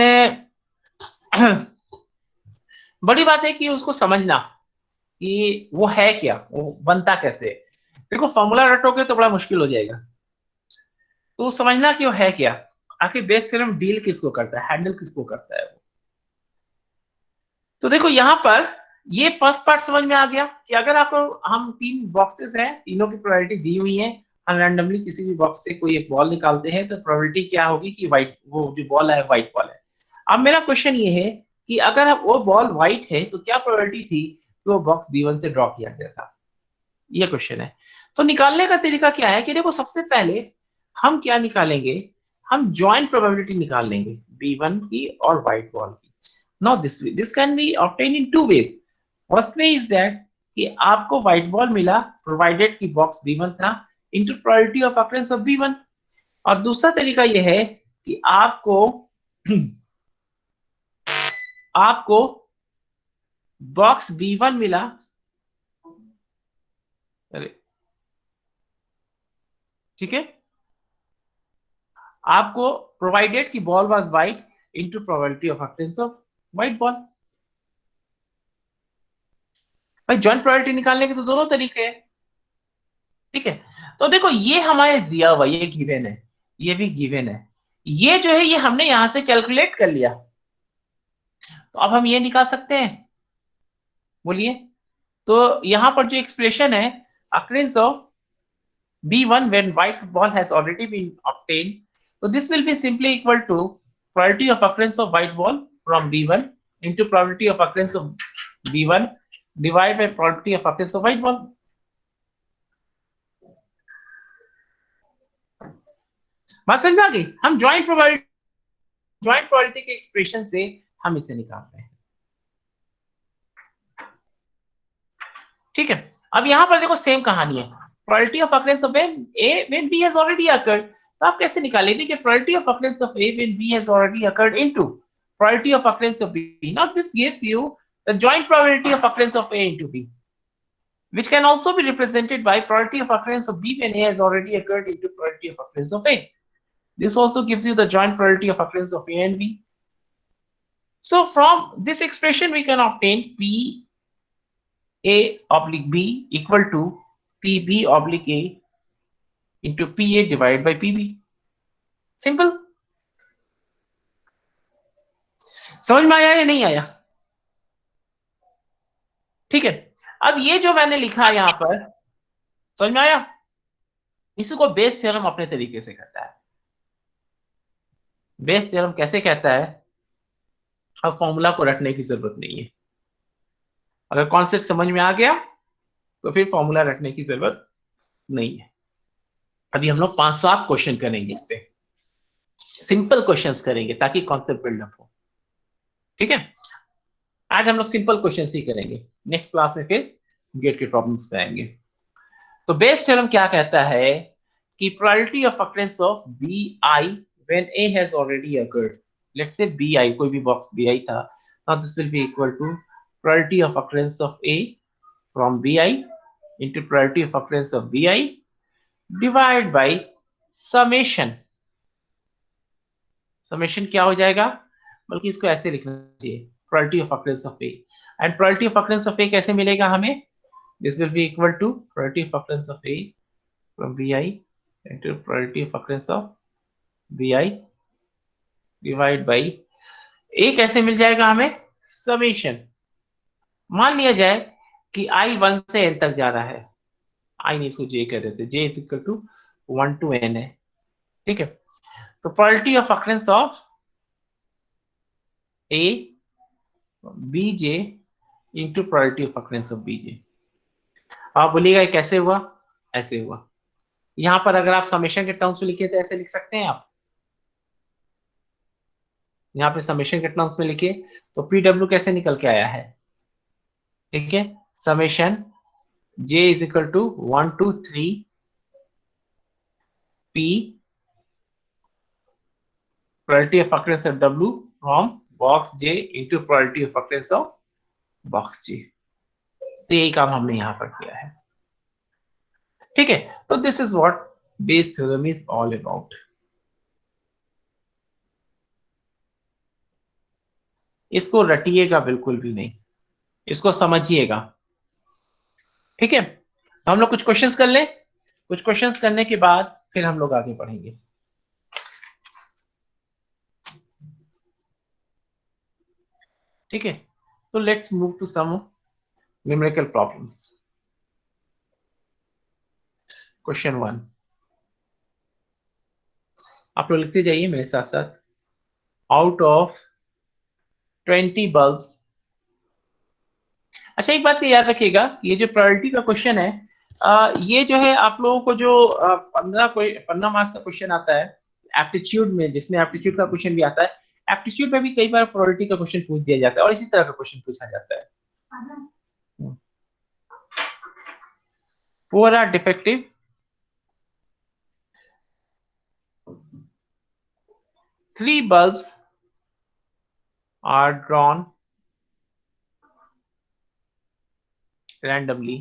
बड़ी बात है कि उसको समझना कि वो है क्या, वो बनता कैसे। देखो फॉर्मूला रटोगे तो बड़ा मुश्किल हो जाएगा, तो समझना कि वो है क्या, आखिर बेस थ्योरम डील किसको करता है, हैंडल किसको करता है वो। तो देखो यहाँ पर ये फर्स्ट पार्ट समझ में आ गया कि अगर आपको हम तीन बॉक्सेस हैं, तीनों की प्रोबेबिलिटी दी हुई है, हम रैंडमली किसी भी बॉक्स से कोई एक बॉल निकालते हैं तो प्रोबेबिलिटी क्या होगी कि व्हाइट, वो जो बॉल है व्हाइट बॉल है। अब मेरा क्वेश्चन ये है कि अगर वो बॉल व्हाइट है तो क्या प्रोबेबिलिटी थी कि वो बॉक्स B1 से ड्रॉ किया गया था, ये क्वेश्चन है। तो निकालने का तरीका क्या है कि देखो सबसे पहले हम क्या निकालेंगे, हम ज्वाइंट प्रोबेबिलिटी निकाल लेंगे B1 की और व्हाइट बॉल की। Now this can be obtained in two ways. First way is that कि आपको व्हाइट बॉल मिला प्रोवाइडेड कि बॉक्स B1 था into probability of occurrence of B1, और दूसरा तरीका यह है कि आपको बॉक्स B1 मिला, अरे ठीक है, आपको प्रोवाइडेड कि ball was white into probability of occurrence of white ball. भाई जॉइंट प्रोबेबिलिटी निकालने के तो दोनों तरीके हैं, ठीक है। तो देखो ये हमारे दिया हुआ, ये गिवन है, ये भी गिवन है, ये जो है ये हमने यहां से कैलकुलेट कर लिया। तो अब हम ये निकाल सकते हैं, बोलिए। तो यहां पर जो एक्सप्रेशन है occurrence of B1 when white ball has already been obtained, so this will be simply equal to probability of occurrence of white ball from B1 into probability of occurrence of B1 divided by probability of occurrence of white ball। बात समझ में आ गई, हम joint probability के expression से हम इसे निकाल रहे हैं, ठीक है। अब यहां पर देखो सेम कहानी है, probability of occurrence of A when B has already occurred. तो आप कैसे निकालेंगे कि probability of occurrence of A when B has already occurred into probability of occurrence of B. Now this gives you the joint probability of occurrence of A into B, which can also be represented by probability of occurrence of B when A has already occurred into probability of occurrence of A. This also gives you the joint probability of occurrence of A and B. So from this expression we can obtain P A oblique B equal to PB oblique A into PA divided by PB. Simple. समझ में आया या नहीं आया? ठीक है। अब ये जो मैंने लिखा है यहां पर, समझ में आया? इसी को बेस थ्योरम अपने तरीके से कहता है। बेस थ्योरम कैसे कहता है? अब फॉर्मूला को रटने की जरूरत नहीं है, अगर कॉन्सेप्ट समझ में आ गया तो फिर फॉर्मूला रटने की जरूरत नहीं है। अभी हम लोग 5-7 क्वेश्चन करेंगे, इस पे सिंपल क्वेश्चंस करेंगे ताकि कॉन्सेप्ट बिल्डअप हो, ठीक है। आज हम लोग सिंपल क्वेश्चन ही करेंगे, नेक्स्ट क्लास में फिर गेट के प्रॉब्लम्स पे आएंगे। तो बेस थ्योरम क्या कहता है कि probability of occurrence of B I when A has already occurred, let's say B I, कोई भी बॉक्स बी आई था, now this will be equal to probability of occurrence of A from B I into probability of occurrence of B I divide by summation. Summation क्या हो जाएगा, बल्कि इसको ऐसे लिखना चाहिए, probability of occurrence of A. And probability of occurrence of A कैसे मिलेगा हमें, this will be equal to probability of occurrence of A from B I into probability of occurrence of B I divide by A कैसे मिल जाएगा हमें, summation. मान लिया जाए कि आई 1 से n तक जा रहा है, आई नहीं इसको j कह रहे थे, j is equal to 1 to n है, ठीक है। तो probability of occurrence of A bj into probability of occurrence of bj। आप बोलिएगा कैसे हुआ, ऐसे हुआ। यहां पर अगर आप समेशन के टर्म्स में लिखे तो ऐसे लिख सकते हैं आप, यहाँ पे समेशन के टर्म्स में लिखे तो PW कैसे निकल के आया है, ठीक है, summation j is equal to 1 to 3 p probability of occurrence of W from box J into probability of occurrence of box J। तो यही काम हमने यहां पर किया है, ठीक है। तो this is what Bayes theorem is all about. इसको रटिएगा बिल्कुल भी नहीं, इसको समझिएगा, ठीक है। तो हम लोग कुछ क्वेश्चंस कर लें, कुछ क्वेश्चंस करने के बाद फिर हम लोग आगे बढ़ेंगे। ठीक है, तो let's move to some numerical problems. Question 1 आप लोग लिखते जाइए मेरे साथ साथ। आउट ऑफ 20 बल्ब्स, अच्छा एक बात का याद रखिएगा, ये जो प्रायोरिटी का क्वेश्चन है, ये जो है आप लोगों को जो 15 मार्क्स का क्वेश्चन आता है एप्टीट्यूड में, जिसमें एप्टीट्यूड का क्वेश्चन भी आता है, एप्टीट्यूड में भी कई बार प्रायोरिटी का क्वेश्चन पूछ दिया जाता है और इसी तरह का क्वेश्चन पूछा जाता है। Poor or defective? Three bulbs are drawn randomly.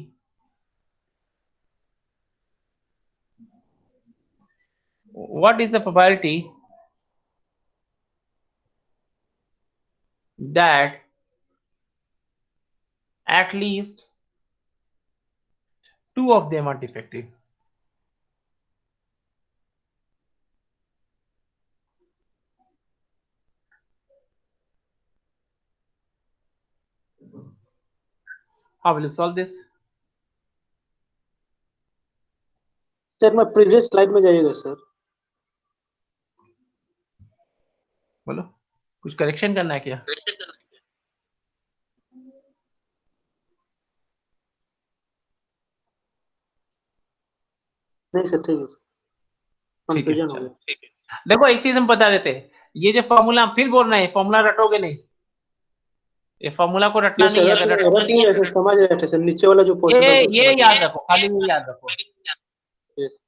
What is the probability that at least two of them are defective? How will you solve this? Sir मैं प्रीवियस स्लाइड में जाइएगा सर। बोलो, कुछ करेक्शन करना है क्या? नहीं सर ठीक है सर, ठीक है, कंफ्यूजन हो चलो। गया। देखो एक चीज हम बता देते हैं, ये जो फॉर्मूला फिर बोल रहे हैं, फॉर्मूला रटोगे नहीं, ये फॉर्मूला को रटना ये नहीं है। सर अगर रट नहीं रहे सर, समझ रहे थे सर, नीचे वाला जो पोर्शन था ये वो ये समझ याद रखो, खाली ये याद रखो, यस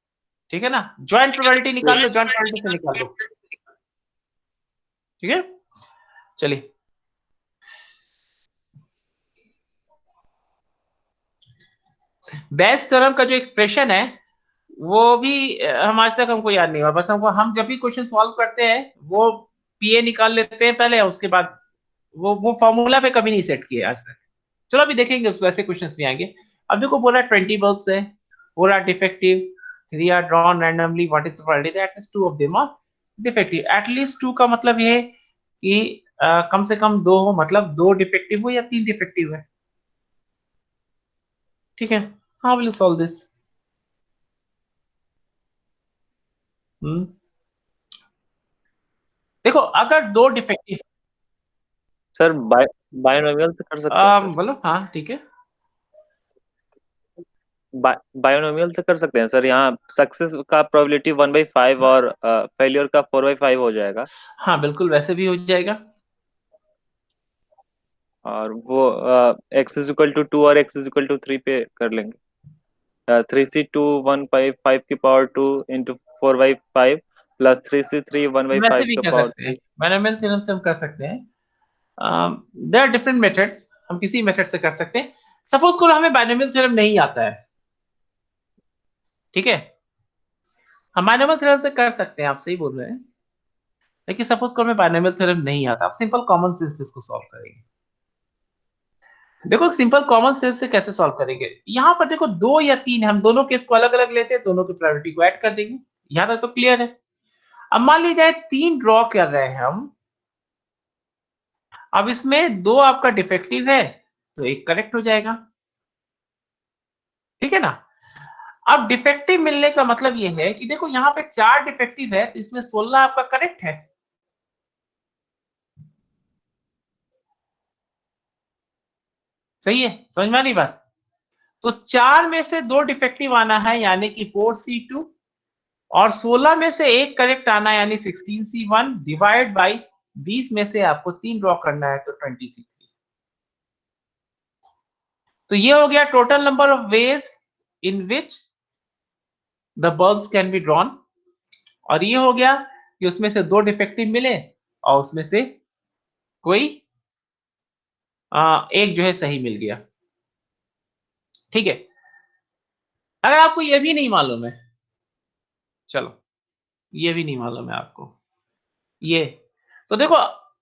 ठीक है ना? ज्वाइंट प्रोबेबिलिटी निकाल लो, ज्वाइंट प्रोबेबिलिटी से निकाल लो, ठीक है? चलिए बेस्ट थ्योरम का जो एक्सप्रेशन है वो भी हम आज तक हमको याद नहीं हुआ, बस हमको, हम जब भी क्वेश्चन सॉल्व करते हैं वो पीए निकाल लेते हैं पहले, उसके बाद वो फॉर्मूला पे कभी नहीं सेट किए आज तक। चलो अभी देखेंगे, वैसे क्वेश्चंस भी आएंगे। अब देखो बोला 20 बल्ब्स है, 4 are defective, 3 are drawn randomly, what is the probability that at least 2 of them are defective? At least 2 का मतलब ये है कि कम से कम 2 हो, मतलब 2 डिफेक्टिव हो या 3 डिफेक्टिव है, ठीक है? How will you solve this? देखो अगर 2 डिफेक्टिव, सर बायोनोमियल से कर सकते हैं सर। बोलो, हाँ ठीक है, बायोनोमियल से कर सकते हैं सर। यहाँ सक्सेस का प्रोबेबिलिटी 1/5 और फेलियर का 4/5 हो जाएगा। हाँ बिल्कुल वैसे भी हो जाएगा। और वो x=2 और x=3 पे कर लेंगे। 3c2 1/5 की पावर 2 इंटू 4/5 प्लस 3c3 1/5 वैसे भी का कर पावर सकते हैं, 3। बायनोमियल थ्योरम से हम कर सकते हैं। देयर आर डिफरेंट मेथड्स, हम किसी मेथड से कर सकते हैं। सपोज करो हमें बायनोमियल थ्योरम नहीं आता है, ठीक है, हम बायनोमियल थ्योरम से कर सकते हैं, आप सही बोल रहे हैं, लेकिन सपोज करो हमें बायनोमियल थ्योरम नहीं आता, आप सिंपल कॉमन सेंस से इसको सॉल्व करेंगे। देखो सिंपल कॉमन सेंस से कैसे सॉल्व करेंगे, यहां पर देखो 2 या 3, हम दोनों केस को अलग अलग लेते हैं, दोनों की प्रायोरिटी को ऐड कर देंगे, यहां तक तो क्लियर है। अब मान लीजिए 3 ड्रॉ कर रहे हैं हम, अब इसमें 2 आपका डिफेक्टिव है तो 1 करेक्ट हो जाएगा, ठीक है ना? अब डिफेक्टिव मिलने का मतलब ये है कि देखो यहां पे 4 डिफेक्टिव है तो इसमें 16 आपका करेक्ट है, सही है? समझ में आ रही बात? तो 4 में से 2 डिफेक्टिव आना है यानी कि 4c2, और 16 में से 1 करेक्ट आना है यानी 16c1 डिवाइड बाई 20 में से आपको 3 ड्रॉ करना है तो 20c3। तो ये हो गया total number of ways in which the bulbs can be drawn, और ये हो गया कि उसमें से 2 डिफेक्टिव मिले और उसमें से कोई एक जो है सही मिल गया, ठीक है? अगर आपको ये भी नहीं मालूम है, चलो ये भी नहीं मालूम है आपको, ये तो देखो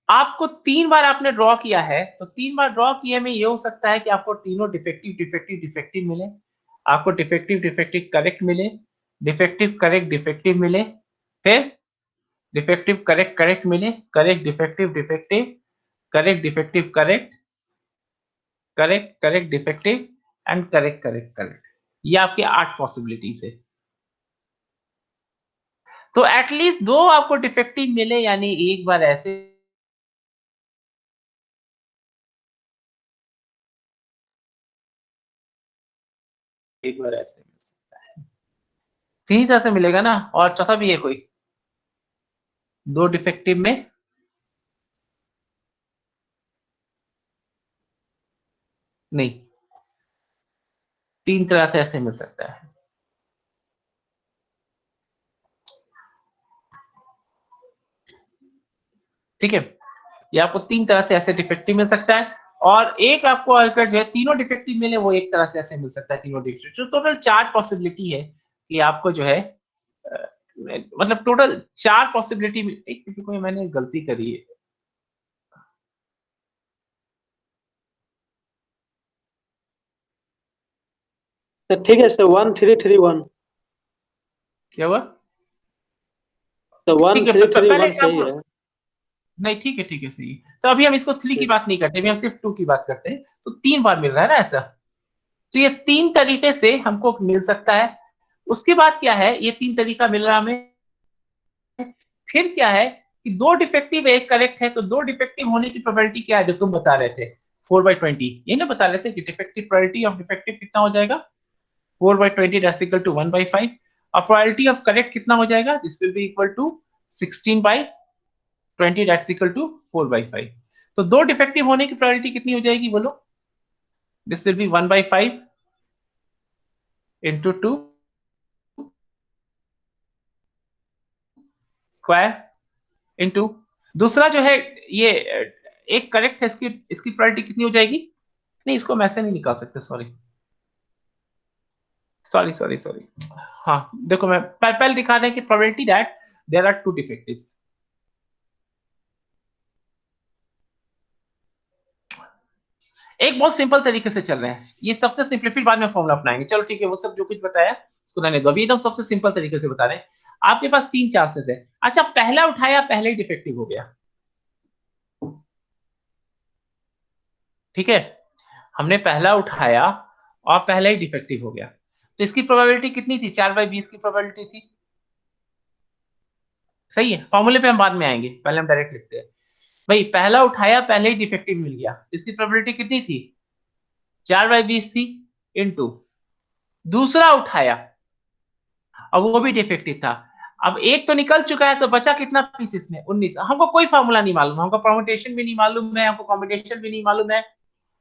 आपको 3 बार आपने ड्रॉ किया है, तो 3 बार ड्रॉ किए में ये हो सकता है कि आपको तीनों डिफेक्टिव डिफेक्टिव डिफेक्टिव मिले, आपको डिफेक्टिव डिफेक्टिव करेक्ट मिले, डिफेक्टिव करेक्ट डिफेक्टिव मिले, फिर डिफेक्टिव करेक्ट करेक्ट मिले, correct defective defective, correct defective correct, correct correct defective and correct correct correct. ये आपके 8 पॉसिबिलिटीज है। तो एटलीस्ट 2 आपको डिफेक्टिव मिले, यानी एक बार ऐसे एक बार ऐसे मिल सकता है, 3 तरह से मिलेगा ना। और चौथा भी है कोई 2 डिफेक्टिव में, नहीं 3 तरह से ऐसे मिल सकता है। ठीक है, ये आपको 3 तरह से ऐसे डिफेक्टिव मिल सकता है। और एक आपको अगर जो है तीनों डिफेक्टिव मिले, वो एक तरह से ऐसे मिल सकता है तीनों डिफेक्टिव। तो टोटल 4 पॉसिबिलिटी है कि आपको जो है मतलब टोटल 4 पॉसिबिलिटी। एक कोई मैंने गलती करी है, तो ठीक है सर, 1331। क्या हुआ? तो ठीक है, पहले 1331 सही आपको है। नहीं, ठीक है ठीक है सही है। तो अभी हम इसको 3 की Yes. बात नहीं करते, अभी हम सिर्फ 2 की बात करते हैं। तो 3 बार मिल रहा है ना ऐसा। तो ये 3 तरीके से हमको मिल सकता है। उसके बाद क्या है, ये 3 तरीका मिल रहा हमें। फिर क्या है कि 2 डिफेक्टिव एक करेक्ट है, तो 2 डिफेक्टिव होने की प्रोबेबिलिटी क्या है जो तुम बता रहे थे, 4/20। यही ना बता रहे थे कि डिफेक्टिव प्रोबेबिलिटी ऑफ डिफेक्टिव कितना हो जाएगा, 4/20 दैट्स इक्वल टू 1/5। और प्रोबेबिलिटी ऑफ करेक्ट कितना हो जाएगा, this will be equal to 16/20 that's equal to 4/5। तो 2 डिफेक्टिव होने की प्रोबेबिलिटी कितनी हो जाएगी बोलो, this will B 1/5 into 2 square into दूसरा जो है ये एक करेक्ट है, इसकी इसकी प्रोबेबिलिटी कितनी हो जाएगी। नहीं, इसको हम ऐसे नहीं निकाल सकते, सॉरी सॉरी सॉरी सॉरी। हाँ देखो, मैं पहले दिखा रहे हैं कि probability that there are 2 defectives. एक बहुत सिंपल तरीके से चल रहे हैं, ये सबसे सिंपलीफाइड बाद में फॉर्मूला अपनाएंगे। चलो ठीक है, वो सब जो कुछ बताया उसको रहने दो, अभी एकदम सबसे सिंपल तरीके से बता रहे हैं। आपके पास 3 चांसेस है। अच्छा, पहला उठाया, पहले ही डिफेक्टिव हो गया। ठीक है, हमने पहला उठाया और पहले ही डिफेक्टिव हो गया, तो इसकी प्रोबेबिलिटी कितनी थी, 4/20 की प्रोबेबिलिटी थी। सही है, फॉर्मूले पे हम बाद में आएंगे, पहले हम डायरेक्ट लिखते हैं। भाई पहला उठाया, पहले ही डिफेक्टिव मिल गया, इसकी प्रोबेबिलिटी कितनी थी, 4/20 थी, इनटू दूसरा उठाया और वो भी डिफेक्टिव था। अब एक तो निकल चुका है, तो बचा कितना पीस इसमें, 19। हमको कोई फॉर्मूला नहीं मालूम, हमको परम्यूटेशन भी नहीं मालूम है, हमको कॉम्बिनेशन भी नहीं मालूम है,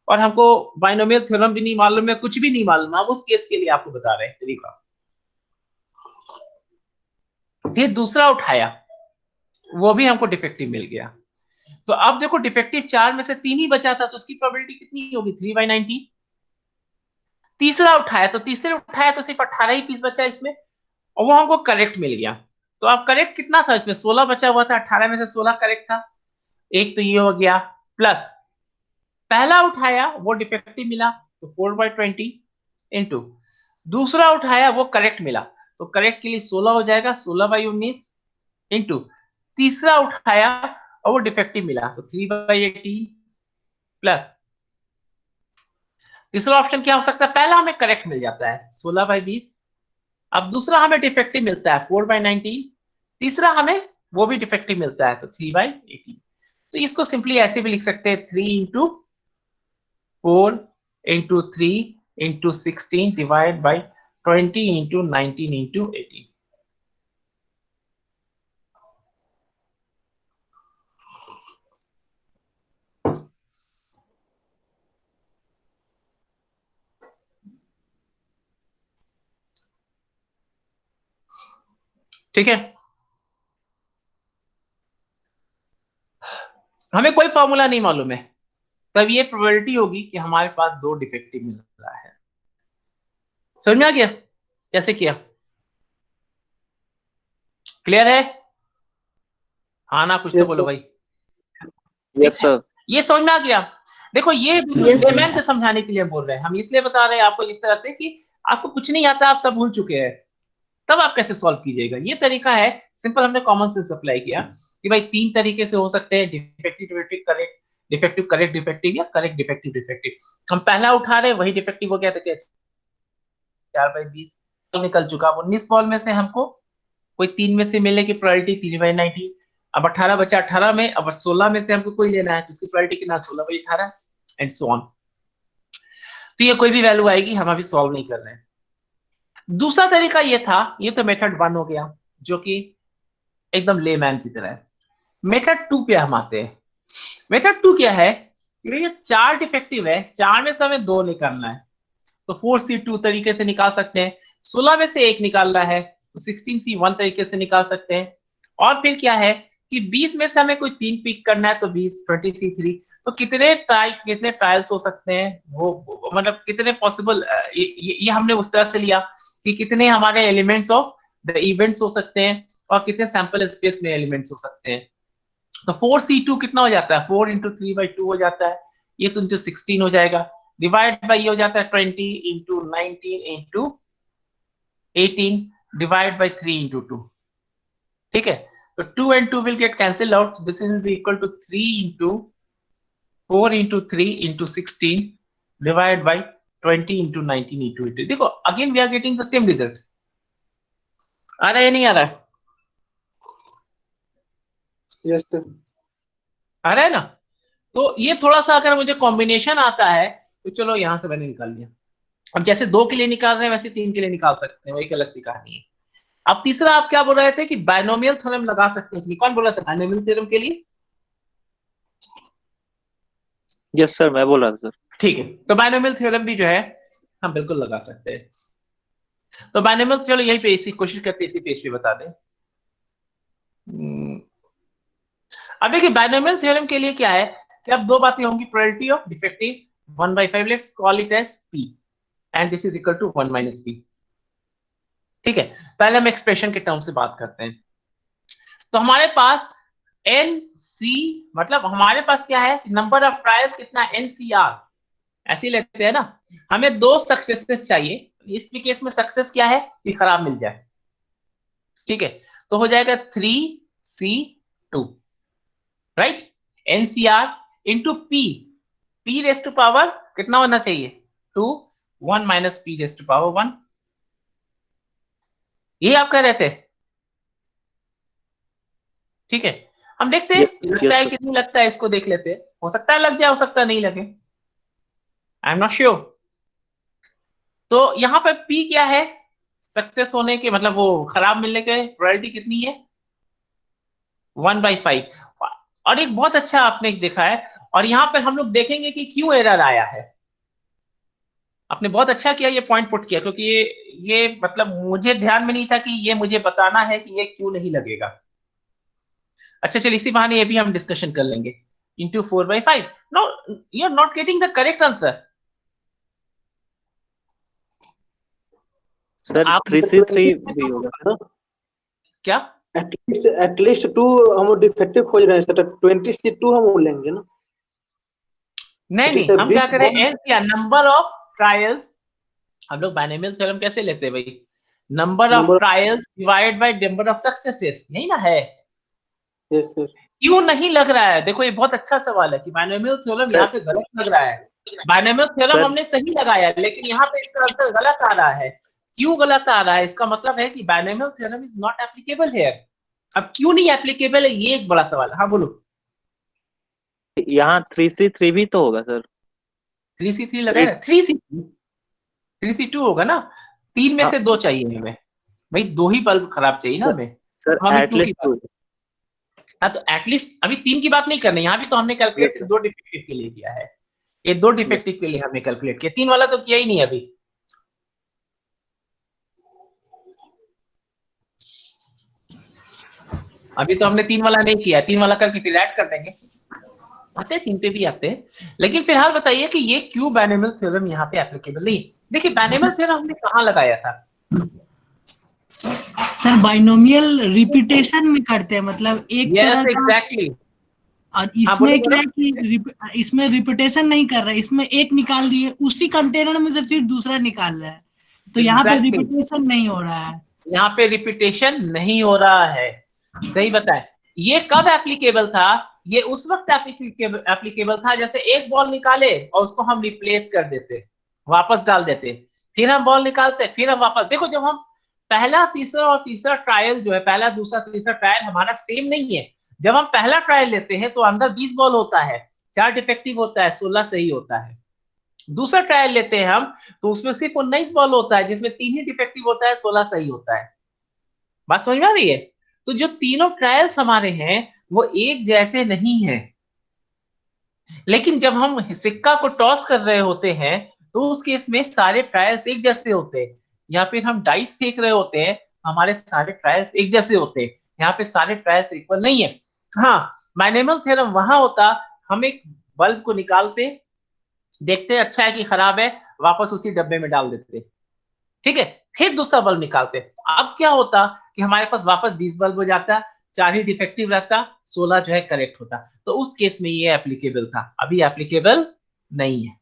और हमको बाइनोमियल थ्योरम भी नहीं मालूम है, कुछ भी नहीं मालूम। हम उस केस के लिए आपको बता रहे हैं तरीका। फिर दूसरा उठाया, वो भी हमको डिफेक्टिव मिल गया। तो अब देखो, डिफेक्टिव 4 में से 3 ही बचा था, तो उसकी प्रोबेबिलिटी कितनी होगी, 3/90। तीसरा उठाया, तो तीसरे उठाया तो सिर्फ 18 ही पीस बचा इसमें, और वो हमको करेक्ट मिल गया। तो अब करेक्ट कितना था इसमें, 16 बचा हुआ था, 18 में से 16 करेक्ट था। एक तो ये हो गया, प्लस पहला उठाया वो डिफेक्टिव मिला, तो 4/20 इंटू दूसरा उठाया वो करेक्ट मिला, तो करेक्ट के लिए 16 हो जाएगा, 16/19 इंटू तीसरा उठाया और वो डिफेक्टिव मिला, तो 3/18 प्लस तीसरा ऑप्शन क्या हो सकता है, पहला हमें करेक्ट मिल जाता है 16/20, अब दूसरा हमें डिफेक्टिव मिलता है 4/19, तीसरा हमें वो भी डिफेक्टिव मिलता है, तो 3/18। तो इसको सिंपली ऐसे भी लिख सकते हैं, 3 into 4 into 3 into 16 divide by 20 into 19 into 18। ठीक है, हमें कोई फॉर्मूला नहीं मालूम है, तब ये प्रोबेबिलिटी होगी कि हमारे पास 2 डिफेक्टिव मिल रहा है। समझ में आ गया कैसे किया, क्लियर है? हाँ ना, कुछ तो Yes, बोलो sir. भाई। Yes sir. ये समझ में आ गया। देखो, ये लेमैन को समझाने के लिए बोल रहे हैं हम, इसलिए बता रहे हैं आपको इस तरह से कि आपको कुछ नहीं आता, आप सब भूल चुके हैं, तब आप कैसे सॉल्व कीजिएगा। ये तरीका है सिंपल, हमने कॉमन सेंस अप्लाई किया कि भाई 3 तरीके से हो सकते हैं, defective correct, defective correct defective या करेक्ट डिफेक्टिव डिफेक्टिव। हम पहला उठा रहे वही डिफेक्टिव हो गया, तो क्या 4/20 तो निकल चुका। अब 19 बॉल में से हमको कोई 3 में से मिलने की प्रोबेबिलिटी 3/90। अब 18 बचा 18 में, अब 16 में से हमको कोई लेना है तो उसकी प्रोबेबिलिटी कितना, 16/18 एंड सो ऑन। तो ये कोई भी वैल्यू आएगी, हम अभी सॉल्व नहीं कर रहे हैं। दूसरा तरीका ये था, ये तो मेथड 1 हो गया जो कि एकदम लेमैन की तरह है। मेथड 2 पे हम आते हैं। मेथड 2 क्या है, ये 4 डिफेक्टिव है, 4 में से हमें 2 निकालना है, तो 4C2 तरीके से निकाल सकते हैं। 16 में से 1 निकालना है तो 16C1 तरीके से निकाल सकते हैं। और फिर क्या है कि 20 में से हमें कोई 3 पिक करना है तो 20C3। तो कितने ट्रायल्स हो सकते हैं, वो मतलब कितने पॉसिबल, ये हमने उस तरह से लिया कि कितने हमारे एलिमेंट्स ऑफ द इवेंट्स हो सकते हैं और कितने सैंपल स्पेस में एलिमेंट्स हो सकते हैं। तो 4C2 कितना हो जाता है, 4 × 3/2 हो जाता है, ये तो into 16 हो जाएगा। डिवाइड बाई ये हो जाता है 20 × 19 × 18 डिवाइड बाई 3 × 2। ठीक है, तो 2 and 2 will get cancelled out. This will be equal to 3 × 4 × 3 × 16 divided by 20 × 19 × 18. देखो again we are getting the same result. आ रहा है या नहीं आ रहा है? Yes sir. आ रहा है ना? तो ये थोड़ा सा अगर मुझे कॉम्बिनेशन आता है तो चलो यहां से मैंने निकाल लिया। अब जैसे 2 के लिए निकाल रहे हैं वैसे 3 के लिए निकाल सकते हैं, वो एक अलग सी कहानी है। अब तीसरा आप क्या बोल रहे थे कि बायनोमियल थ्योरम लगा सकते हैं, कौन बोला था बायनोमियल थ्योरम के लिए? यस सर, मैं बोल रहा था सर। ठीक है, तो बायनोमियल थ्योरम भी जो है हम बिल्कुल लगा सकते हैं। तो बायनोमियल, चलो यही पे इसी कोशिश करते इसी पेज पे बता दें। अब देखिए बायनोमियल थ्योरम के लिए क्या है कि अब 2 बातें होंगी, probability of defective 1/5, let's call it as p and this is equal to 1 - p। ठीक है, पहले हम एक्सप्रेशन के टर्म से बात करते हैं। तो हमारे पास NC मतलब हमारे पास क्या है, नंबर ऑफ ट्रायल्स कितना, NCR ऐसे ही लेते हैं ना। हमें 2 सक्सेसेस चाहिए, इस केस में सक्सेस क्या है कि खराब मिल जाए। ठीक है, तो हो जाएगा 3C2 right, NCR into P raised to power कितना होना चाहिए 2, 1 - P रेस्ट टू पावर 1। ये आप कह रहे थे। ठीक है, हम देखते हैं लगता है कि नहीं लगता है, इसको देख लेते हैं, हो सकता है लग जाए, हो सकता है नहीं लगे, आई एम नॉट श्योर। तो यहां पर P क्या है, सक्सेस होने के मतलब वो खराब मिलने के प्रोबेबिलिटी कितनी है 1/5। और एक बहुत अच्छा आपने देखा है, और यहां पर हम लोग देखेंगे कि क्यों एरर आया है। आपने बहुत अच्छा किया, ये पॉइंट पुट किया, क्योंकि ये मतलब मुझे ध्यान में नहीं था कि ये मुझे बताना है कि ये क्यों नहीं लगेगा। अच्छा चलिए इसी बहाने ये भी हम डिस्कशन कर लेंगे। Into 4/5, no you are not getting the correct answer. Sir 3C3 भी होगा क्या, एटलीस्ट 2 हम डिफेक्टिव खोज रहे हैं सर, 20C2 हम लेंगे ना। नहीं हम क्या करें, एन या नंबर ऑफ ट्रायल्स। हम लोग बायनोमियल थ्योरम कैसे लेते हैं भाई, number of trials divide by number of successes, यही ना है। Yes sir. क्यों नहीं लग रहा है, देखो ये बहुत अच्छा सवाल है कि बायनोमियल थ्योरम यहाँ पे गलत लग रहा है। बायनोमियल थ्योरम हमने सही लगाया लेकिन यहाँ पे इसका आंसर गलत आ रहा है। क्यों गलत आ रहा है, इसका मतलब है कि binomial theorem is not applicable here. अब क्यों नहीं एप्लीकेबल है, ये एक बड़ा सवाल है। हाँ बोलो। यहाँ 3C3 भी तो होगा सर। 3C3 लगा है, 3C2 होगा ना, 3 में से 2 चाहिए हमें भाई, 2 ही बल्ब खराब चाहिए ना हमें सर। एटलीस्ट हाँ, तो एटलीस्ट अभी 3 की बात नहीं करनी, यहाँ भी तो हमने कैलकुलेट सिर्फ 2 डिफेक्टिव के लिए किया है। ये 2 डिफेक्टिव के लिए हमने कैलकुलेट किया, 3 वाला तो किया ही नहीं अभी। अभी तो हमने 3 वाला नहीं किया, 3 वाला करके फिर ऐड कर देंगे, आते हैं 3 पे भी आते हैं। लेकिन फिलहाल बताइए कि ये क्यों बायनोमियल थ्योरम यहाँ पे एप्लीकेबल नहीं। देखिए बायनोमियल थ्योरम हमने कहाँ लगाया था सर, बाइनोमियल रिपीटेशन में करते हैं, मतलब एक तरह का। एग्जैक्टली। और इसमें क्या है कि इसमें रिपीटेशन नहीं कर रहा है, इसमें एक निकाल दिए उसी कंटेनर में से फिर दूसरा निकाल रहा है, तो यहाँ पे रिपीटेशन नहीं हो रहा है। यहाँ पे रिपीटेशन नहीं हो रहा है, सही बताएं। ये कब एप्लीकेबल था, ये उस वक्त एप्लीकेबल था जैसे एक बॉल निकाले और उसको हम रिप्लेस कर देते, वापस डाल देते, फिर हम बॉल निकालते, फिर हम वापस। देखो जब हम पहला तीसरा और तीसरा ट्रायल जो है, पहला दूसरा तीसरा ट्रायल हमारा सेम नहीं है। जब हम पहला ट्रायल लेते हैं तो अंदर 20 बॉल होता है, 4 डिफेक्टिव होता है, 16 सही होता है। दूसरा ट्रायल लेते हैं हम तो उसमें सिर्फ 19 बॉल होता है, जिसमें 3 ही डिफेक्टिव होता है, 16 सही होता है। बात समझ में आ रही है? तो जो तीनों ट्रायल्स हमारे हैं वो एक जैसे नहीं है। लेकिन जब हम सिक्का को टॉस कर रहे होते हैं तो उस केस में सारे ट्रायल्स एक जैसे होते हैं, या फिर हम डाइस फेंक रहे होते हैं, हमारे सारे ट्रायल्स एक जैसे होते हैं। यहाँ पे सारे ट्रायल्स इक्वल नहीं है। हाँ, मैनेमल थ्योरम वहां होता, हम एक बल्ब को निकालते, देखते अच्छा है कि खराब है, वापस उसी डब्बे में डाल देते, ठीक है, फिर दूसरा बल्ब निकालते। अब क्या होता कि हमारे पास वापस 20 बल्ब हो जाता, 4 ही डिफेक्टिव रहता, 16 जो है करेक्ट होता। तो उस केस में ये एप्लीकेबल था, अभी एप्लीकेबल नहीं है।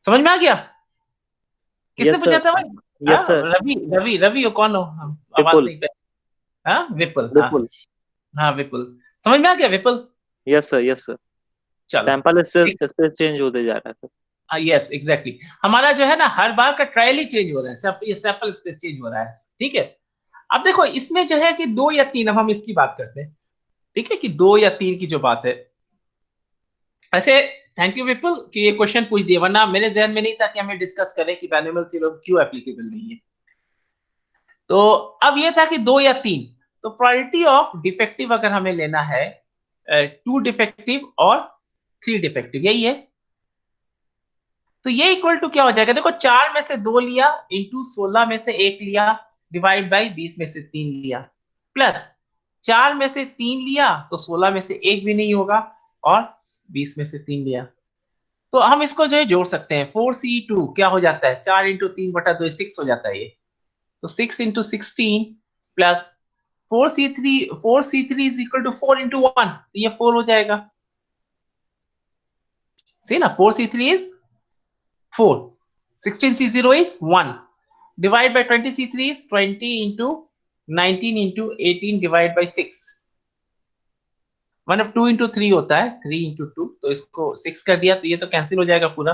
समझ में आ गया? किसने Yes, पूछा sir. था भाई? Yes, हाँ, sir. रवि रवि रवि, हो कौन हो? आवाज विपुल. नहीं पे। हाँ विपुल, हाँ विपुल. हाँ विपुल, समझ में आ गया विपुल? Yes, sir. Yes, sir. चलो, सैंपल स्पेस चेंज होते जा रहा है। यस एग्जैक्टली, हमारा जो है ना हर बार का ट्रायल ही चेंज हो रहा है, ये सैंपल स्पेस चेंज हो रहा है, ठीक है। अब देखो इसमें जो है कि 2 या 3, अब हम इसकी बात करते हैं, ठीक है, कि 2 या 3 की जो बात है। ऐसे थैंक यू विपुल कि ये क्वेश्चन पूछ दिया, वरना मेरे ध्यान में नहीं था कि हमें डिस्कस करें कि मैनुअल थ्योरम क्यों एप्लीकेबल नहीं है। तो अब ये था कि 2 या 3, तो प्रोबेबिलिटी ऑफ डिफेक्टिव अगर हमें लेना है 2 डिफेक्टिव और 3 डिफेक्टिव, यही है। तो ये इक्वल टू क्या हो जाएगा? देखो 4 में से 2 लिया इंटू 16 में से 1 लिया डिवाइड बाई 20 में से 3 लिया, प्लस 4 में से 3 लिया तो 16 में से 1 भी नहीं होगा, और 20 में से 3 लिया तो हम इसको जो है जोड़ सकते हैं। 4c2 क्या हो जाता है? 4 इंटू 3/2 6 हो जाता है ये। तो 6 into 16 plus 4c3 is equal to 4 into 1, तो ये 4 हो जाएगा। सी ना, 4c3 is 4, 16c0 is 1, divide by 20c3 is 20 into 19 into 18 divide by 6, 1 अब 2 into 3 होता है, 3 into 2, तो इसको 6 कर दिया तो ये तो कैंसिल हो जाएगा पूरा,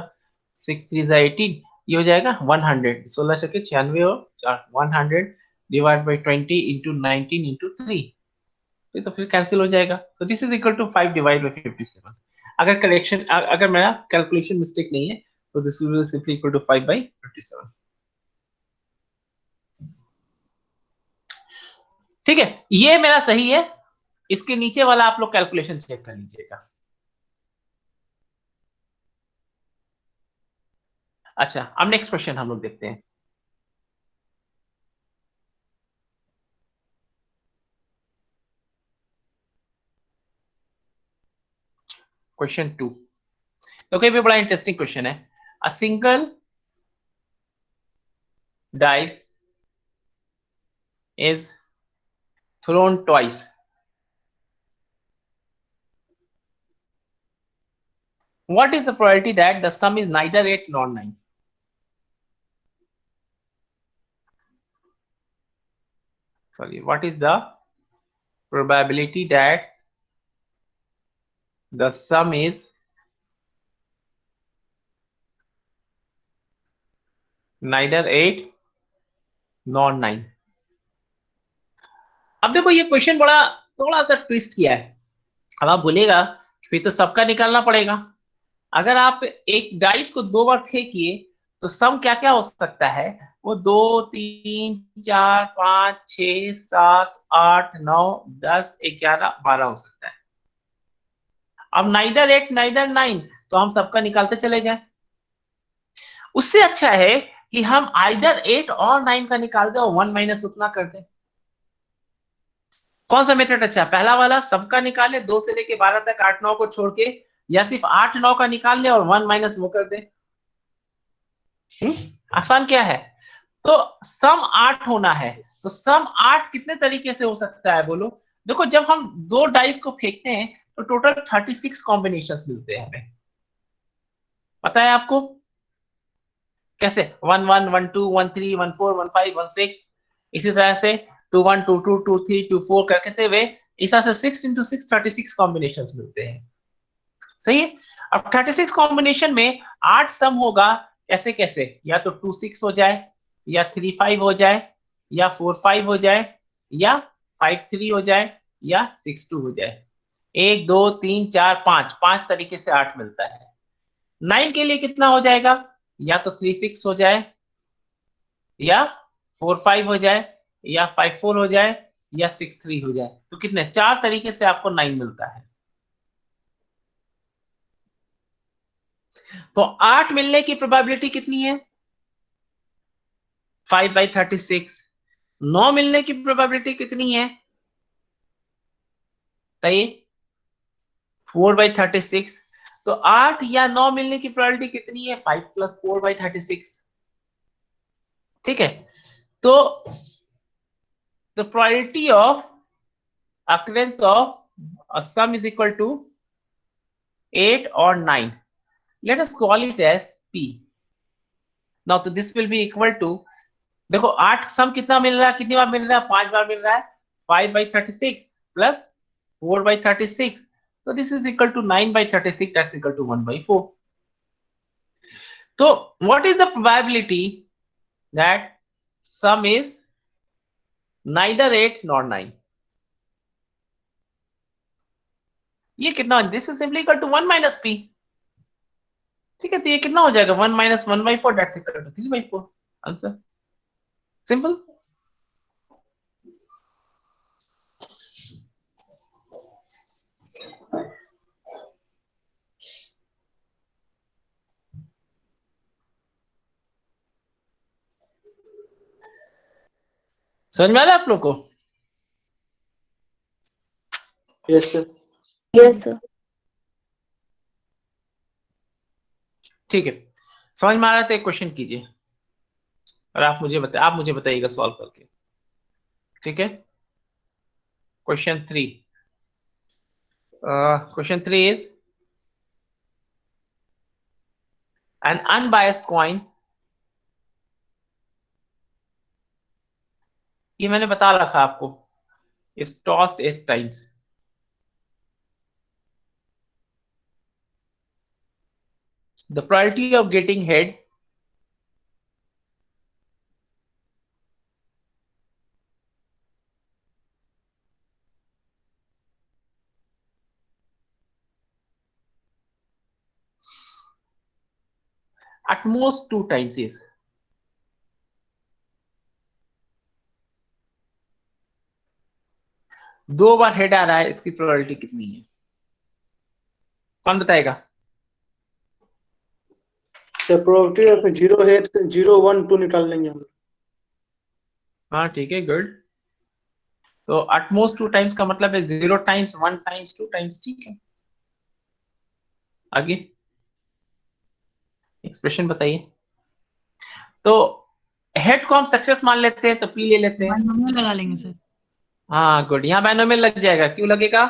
6 3 is 18, ये हो जाएगा 100, 16 छके 96 और 100 डिवाइड बाई 20 into 19 into 3, ये तो फिर कैंसिल हो जाएगा। तो this is equal to 5 divide by 57। अगर करेक्शन, अगर मेरा कैलकुलेशन मिस्टेक नहीं है तो this will simply equal to 5 by 57। ठीक है, ये मेरा सही है। इसके नीचे वाला आप लोग कैलकुलेशन चेक कर लीजिएगा। अच्छा, अब नेक्स्ट क्वेश्चन हम लोग देखते हैं। क्वेश्चन 2, तो ये भी बड़ा इंटरेस्टिंग क्वेश्चन है। A single dice is thrown twice. What is the probability that the sum is neither 8 nor 9? Sorry, what is the probability that the sum is neither 8 nor 9? अब देखो ये क्वेश्चन बड़ा थोड़ा सा ट्विस्ट किया है। अब आप बोलेगा फिर तो सबका निकालना पड़ेगा। अगर आप एक डाइस को 2 बार फेंकिए तो सम क्या क्या हो सकता है? वो 2 3 4 5 6 7 8 9 10 11 12 हो सकता है। अब नाइदर 8 नाइदर 9, तो हम सबका निकालते चले जाएं। उससे अच्छा है कि हम आइदर 8 और 9 का निकाल दें और 1 माइनस उतना कर दें। कौन सा मेथड अच्छा है? पहला वाला, सबका निकाले 2 से लेके 12 तक 8 9 को छोड़ के, या सिर्फ 8 9 का निकाल ले और 1 माइनस वो कर दे। आसान क्या है? तो सम 8 होना है, तो सम 8 कितने तरीके से हो सकता है बोलो? देखो जब हम 2 डाइस को फेंकते हैं तो टोटल 36 कॉम्बिनेशंस मिलते हैं हमें, पता है आपको कैसे? 1 1 1 2 1 3 1 4 1 5 1 6, इसी तरह से 2 1 2 2 2 3 2 4 करते हुए इस तरह से 6 into 6 36 कॉम्बिनेशन मिलते हैं। सही है। अब 36 कॉम्बिनेशन में 8 सम होगा कैसे कैसे, या तो 2 6 हो जाए, या 3 5 हो जाए, या 4 5 हो जाए, या 5 3 हो जाए, या 6 2 हो जाए। 1 2 3 4 5 5 तरीके से 8 मिलता है। 9 के लिए कितना हो जाएगा, या तो 3 6 हो जाए, या 4 5 हो जाए, या 5 4 हो जाए, या 6 3 हो जाए। तो कितने 4 तरीके से आपको 9 मिलता है। तो 8 मिलने की प्रोबेबिलिटी कितनी है, 5/36। 9 मिलने की प्रोबेबिलिटी कितनी है, बताइए, 4/36। तो 8 या 9 मिलने की प्रोबेबिलिटी कितनी है, 5 + 4/36। ठीक है। तो the probability of occurrence of a sum is equal to 8 or 9. Let us call it as P. Now so this will be equal to, देखो 8 सम कितना मिल रहा है, कितनी बार मिल रहा है, 5 बार मिल रहा है, 5/36 plus 4/36. So this is equal to 9/36, that's equal to 1/4. So what is the probability that sum is neither 8 nor 9? ये कितना, this is simply equal to 1 minus P. ठीक है, तो ये कितना हो जाएगा, 1 - 1/4, that's equal to 3/4। Answer simple. समझ में आ रहा है आप लोग को? Yes, sir. Yes, sir. ठीक है, समझ में आ रहा है तो एक क्वेश्चन कीजिए और आप मुझे बताइएगा सॉल्व करके। ठीक है, question 3। Question 3 is an unbiased coin, ये मैंने बता रखा आपको, is tossed 8 times. The probability of getting head at most 2 times is, दो बार हेड आ रहा है, इसकी प्रोबेबिलिटी कितनी है, कौन बताएगा? The probability of 0 heads 0 1 2 निकाल लेंगे हम। हाँ ठीक है, गुड। तो एटमोस्ट 2 टाइम्स का मतलब है 0 टाइम्स 1 टाइम्स 2 टाइम्स। ठीक है, आगे एक्सप्रेशन बताइए। तो हेड को हम सक्सेस मान लेते हैं, तो पी ले लेते हैं। बाइनोमियल लगा लेंगे सर। हाँ गुड, यहाँ बाइनोमियल लग जाएगा। क्यों लगेगा?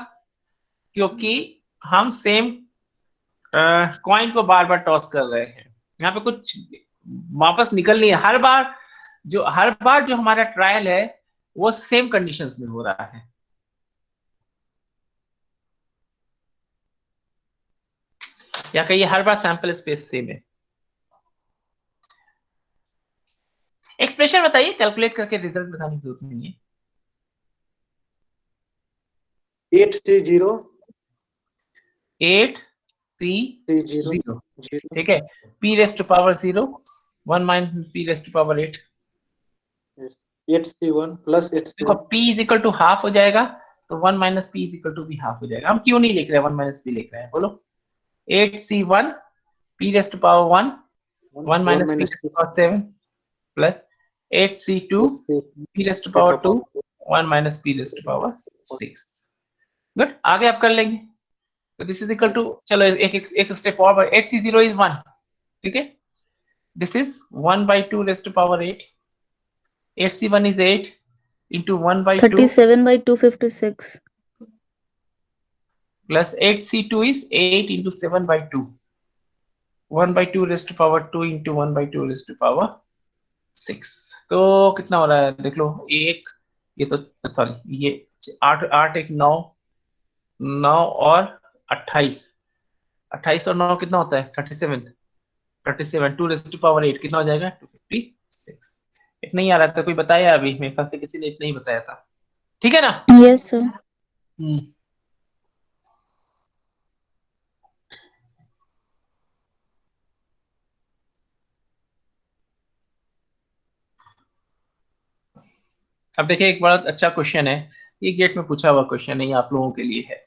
क्योंकि हम सेम कॉइन को बार बार टॉस कर रहे हैं, यहाँ पे कुछ वापस निकल नहीं है। हर बार जो हमारा ट्रायल है वो सेम कंडीशंस में हो रहा है। या कहिए हर बार सैंपल स्पेस सेम है। एक्सप्रेशन बताइए, कैलकुलेट करके रिजल्ट बताने की जरूरत नहीं है। 8C0 8C0, ठीक है। p⁻0 1 - p⁻8, 8C1 plus 8C1 देखो p = ½ हो जाएगा, तो 1 - p = भी ½ हो जाएगा। हम क्यों नहीं लिख रहे 1 - p लिख रहे हैं, बोलो। 8C1 p⁻1 1 - p⁻7 plus 8C2 p⁻2 1 - p⁻6। Good, आगे आप कर लेंगे। तो दिस इज इक्वल टू, चलो एक स्टेप और, 8C0 इज 1, ठीक है। This is 1/2⁸8। 8C1 is 8 into 1/2 37/256. plus 8C2 is 8 into 7/2, 1/2⁻2 into 1/2⁻6। तो कितना हो रहा है देख लो, एक, ये तो सॉरी, ये 8 8 1 9 9 और 28 28 और 9 कितना होता है 37 37 2 raised to power 8 कितना हो जाएगा 256। इतना ही आ रहा था, कोई बताया अभी मेरे पास से किसी ने इतना ही बताया था, ठीक है ना। Yes, sir. अब देखिए एक बड़ा अच्छा क्वेश्चन है, ये गेट में पूछा हुआ क्वेश्चन नहीं आप लोगों के लिए है,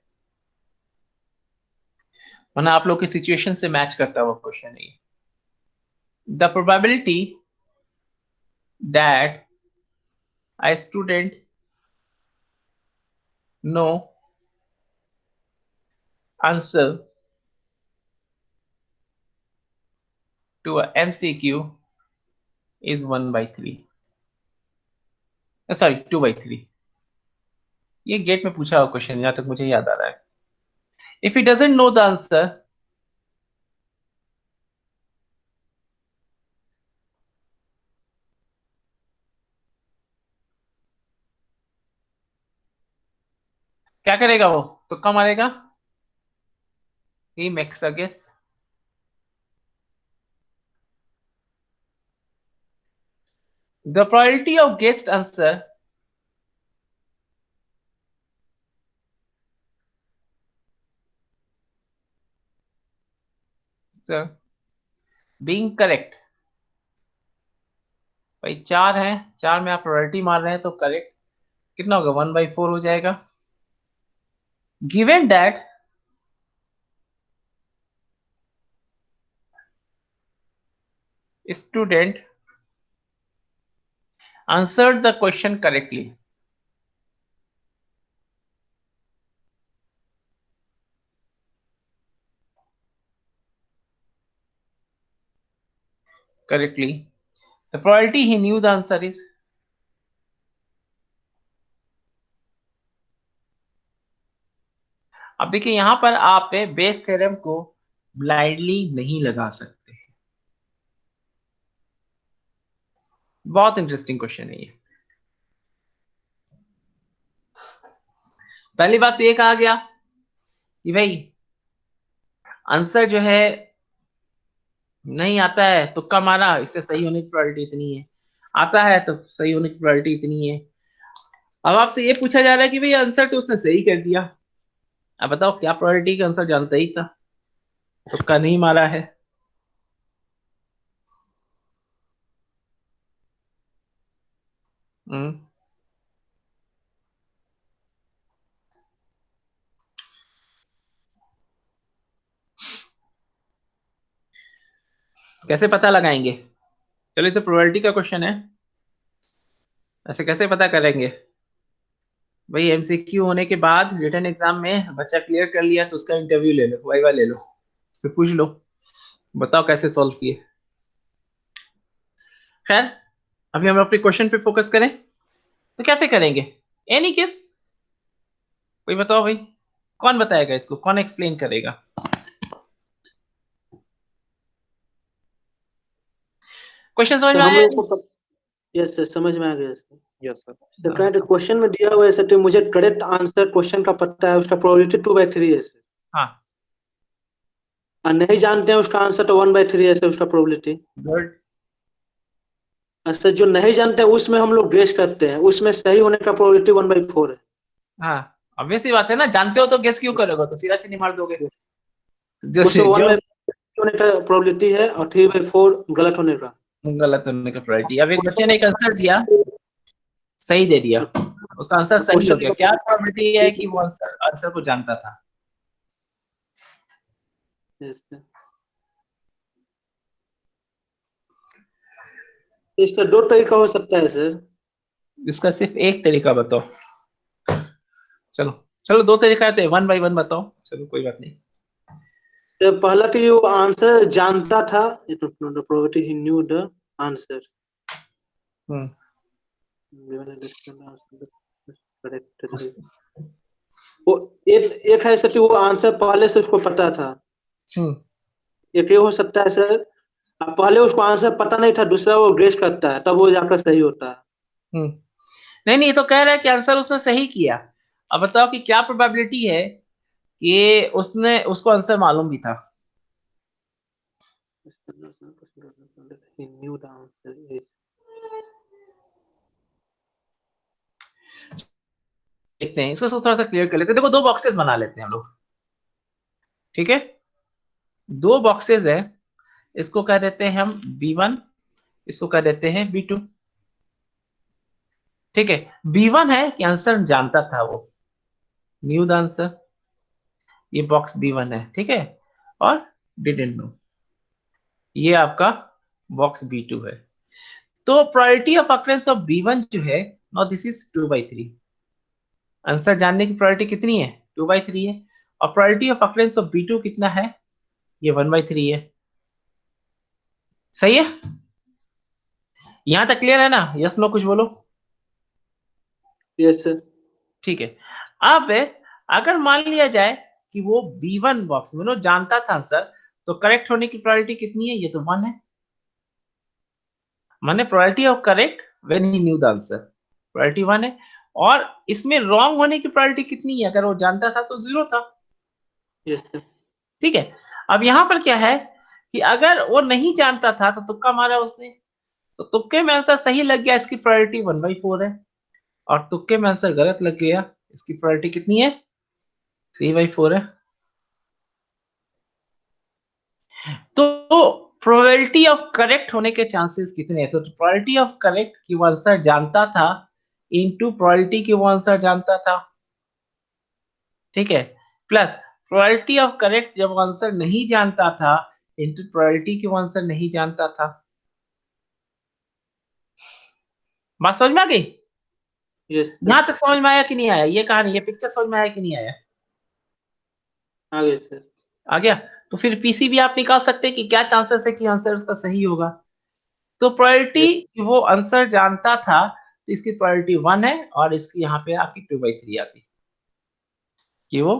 वरना आप लोग की सिचुएशन से मैच करता हुआ क्वेश्चन है। The probability that a student know answer to a MCQ is 1/3, sorry 2/3। ये गेट में पूछा हुआ क्वेश्चन जहां तक मुझे याद आ रहा है। If he doesn't know the answer, क्या करेगा वो, तुक्का मारेगा, he makes a guess, the probability of guessed answer sir being correct, भाई 4 है, 4 में आप प्रोबेबिलिटी मार रहे हैं तो करेक्ट कितना होगा 1/4 हो जाएगा। Given that student answered the question correctly, the probability he knew the answer is, अब देखिए यहां पर आप बेस थ्योरम को ब्लाइंडली नहीं लगा सकते, बहुत इंटरेस्टिंग क्वेश्चन है ये। पहली बात तो ये कहा गया कि भाई आंसर जो है नहीं आता है, तुक्का मारा, इससे सही होने की प्रोबेबिलिटी इतनी है, आता है तो सही होने की प्रोबेबिलिटी इतनी है। अब आपसे ये पूछा जा रहा है कि भाई आंसर तो उसने सही कर दिया, अब बताओ क्या प्रोबेबिलिटी का आंसर जानता ही था, तुक्का नहीं मारा है। कैसे पता लगाएंगे, चलिए तो प्रोबेबिलिटी का क्वेश्चन है, ऐसे कैसे पता करेंगे भाई, एमसीक्यू होने के बाद रिटन एग्जाम में बच्चा क्लियर कर लिया तो उसका इंटरव्यू ले लो, वाइवा ले लो, उससे पूछ लो बताओ कैसे सॉल्व किए। खैर अभी हम अपने क्वेश्चन पे फोकस करें, तो कैसे करेंगे, एनी केस कोई बताओ भाई, कौन बताएगा इसको, कौन एक्सप्लेन करेगा। क्वेश्चन समझ में आया? यस सर समझ में आ गया sir. Yes sir. The current question में दिया हुआ है सर, मुझे करेक्ट आंसर क्वेश्चन का पता है, उसका प्रोबेबिलिटी 2/3 है सर। हाँ और नहीं जानते हैं उसका आंसर तो 1/3 है सर उसका प्रोबेबिलिटी। गुड। सर जो नहीं जानते हैं उसमें हम लोग गेस करते हैं, उसमें सही होने का प्रोबेबिलिटी 1/4 है। हाँ ऑब्वियस ही बात है ना, जानते हो तो गेस क्यों करोगे, तो सीधा सीधी मार दोगे। जो उसमें 1/4 होने का प्रोबेबिलिटी है और 3/4 गलत होने का। गलत होने का प्रोबेबिलिटी। अब एक बच्चे ने एक आंसर दिया, सही दे दिया, उसका आंसर सही हो गया, क्या प्रोबेबिलिटी है कि वो आंसर को जानता था। इसका दो तरीका हो सकता है सर। इसका सिर्फ एक तरीका बताओ, चलो चलो दो तरीका है तो 1 by 1 बताओ, चलो कोई बात नहीं। तो पहला कि वो आंसर जानता था, probability he new the answer. वो एक है सर कि वो आंसर पहले से उसको पता था। एक ये हो सकता है सर पहले उसको आंसर पता नहीं था, दूसरा वो गेस करता है तब वो जाकर सही होता है। नहीं नहीं, ये तो कह रहा है कि आंसर उसने सही किया, अब बताओ कि क्या प्रोबेबिलिटी है कि उसको आंसर मालूम भी था। He knew the answer is. देखते हैं इसको थोड़ा सा क्लियर कर लेते हैं। देखो 2 बॉक्सेस बना लेते हैं हम लोग, ठीक है। 2 बॉक्सेस है, इसको कह देते हैं हम B1, इसको कह देते हैं B2, ठीक है। B1 है कि आंसर जानता था वो, न्यू द आंसर, ये बॉक्स B1 है, ठीक है। और डिडंट नो, ये आपका बॉक्स B2 है। तो probability of occurrence of B1 जो है, नाउ दिस इज 2/3। आंसर जानने की प्रोबेबिलिटी कितनी है? 2/3 है। और probability of occurrence of B2 कितना है? ये 1/3 है। सही है, यहां तक क्लियर है ना? यस नो कुछ बोलो। Yes, sir. ठीक है। अब अगर मान लिया जाए कि वो B1 बॉक्स में जानता था आंसर, तो करेक्ट होने की प्रोबेबिलिटी कितनी है? ये तो 1 है। माने probability of correct when he new the answer, probability 1 है। और इसमें रॉन्ग होने की प्रोबेबिलिटी कितनी है? अगर वो जानता था तो 0 था, Yes, sir. ठीक है। अब यहां पर क्या है कि अगर वो नहीं जानता था तो तुक्का मारा उसने, तो तुक्के में आंसर सही लग गया, इसकी प्रोबेबिलिटी 1/4 है। और तुक्के में आंसर गलत लग गया, इसकी प्रोबेबिलिटी कितनी है? 3/4 है। तो प्रोबेबिलिटी ऑफ करेक्ट होने के चांसेस कितने हैं? तो प्रोबेबिलिटी ऑफ करेक्ट कि वो आंसर जानता था इनटू प्रोबेबिलिटी कि वो आंसर जानता था, ठीक है, प्लस प्रोबेबिलिटी ऑफ करेक्ट जब वो आंसर नहीं जानता था इनटू प्रोबेबिलिटी कि वो आंसर नहीं जानता था। बात समझ में आ गई? Yes, sir. यहां तक समझ में आया कि नहीं आया? ये कहानी, ये पिक्चर समझ में आया कि नहीं आया? आगे sir. आ गया। तो फिर पीसी भी आप निकाल सकते हैं कि क्या चांसेस है कि आंसर उसका सही होगा। तो प्रोबेबिलिटी वो आंसर जानता था, तो इसकी प्रोबेबिलिटी 1 है, और इसकी यहाँ पे आपकी 2/3 आ गई कि वो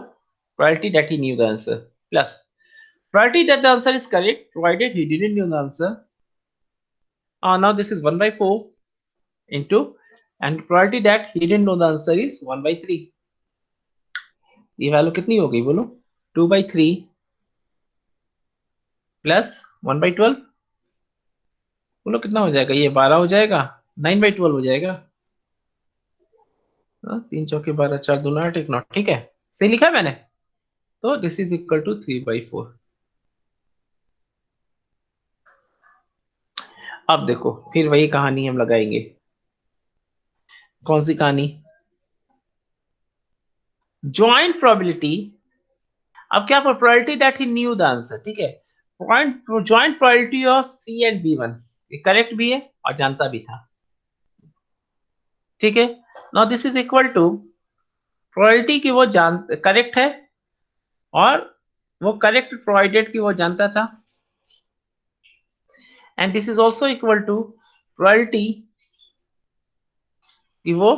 probability that he new the answer, plus probability that the answer is correct provided he didn't knew the answer. Now this is 1/4 into, and probability that he didn't know the answer is 1/3। ये value कितनी हो गई बोलो? 2/3 plus 1/12, बोलो कितना हो जाएगा? ये 12 हो जाएगा, 9/12 हो जाएगा। 3 चौके 12, 4 दूना 8, 1 9, ठीक है, सही लिखा है मैंने। तो दिस इज इक्वल टू 3/4। अब देखो फिर वही कहानी हम लगाएंगे। कौन सी कहानी? Joint probability. अब क्या, probability that he new the answer, ठीक है। Joint probability of C and B1, ये करेक्ट भी है और जानता भी था, ठीक है। Now this is equal to probability कि वो जान करेक्ट है, और वो करेक्ट प्रोवाइडेड कि वो जानता था, and this is also equal to probability कि वो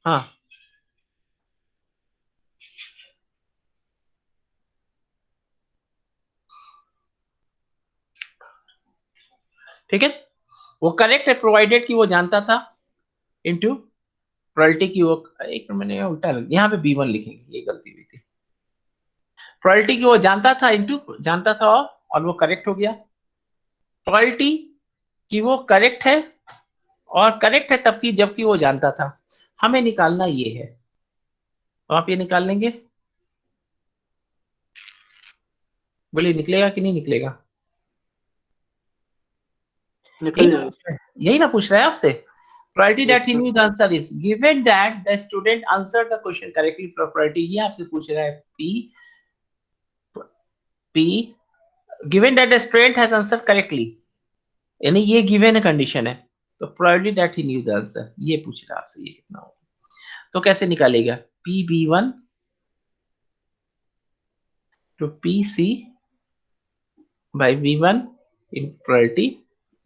हाँ ठीक है, वो करेक्ट है प्रोवाइडेड कि वो जानता था, इनटू प्रोबेबिलिटी की वो, एक मैंने उल्टा यहाँ पे B1 लिखेंगे, ये गलती हुई थी। प्रोबेबिलिटी की वो जानता था इनटू जानता था, और वो करेक्ट हो गया। प्रोबेबिलिटी कि वो करेक्ट है, और करेक्ट है तब की जबकि वो जानता था। हमें निकालना ये है, तो आप ये निकाल लेंगे, बोलिए निकलेगा कि नहीं निकलेगा? निकल जाएगा। यही ना पूछ रहा है आपसे। Probability that Yes, he sir. knew the answer is given that the student answered the question correctly. Probability ये आपसे पूछ रहा है P given that the student has answered correctly, यानी ये given condition है, तो probability that he knew the answer ये पूछ रहा है आपसे, ये कितना होगा? तो कैसे निकालेगा? PB1 to PC by B1 in probability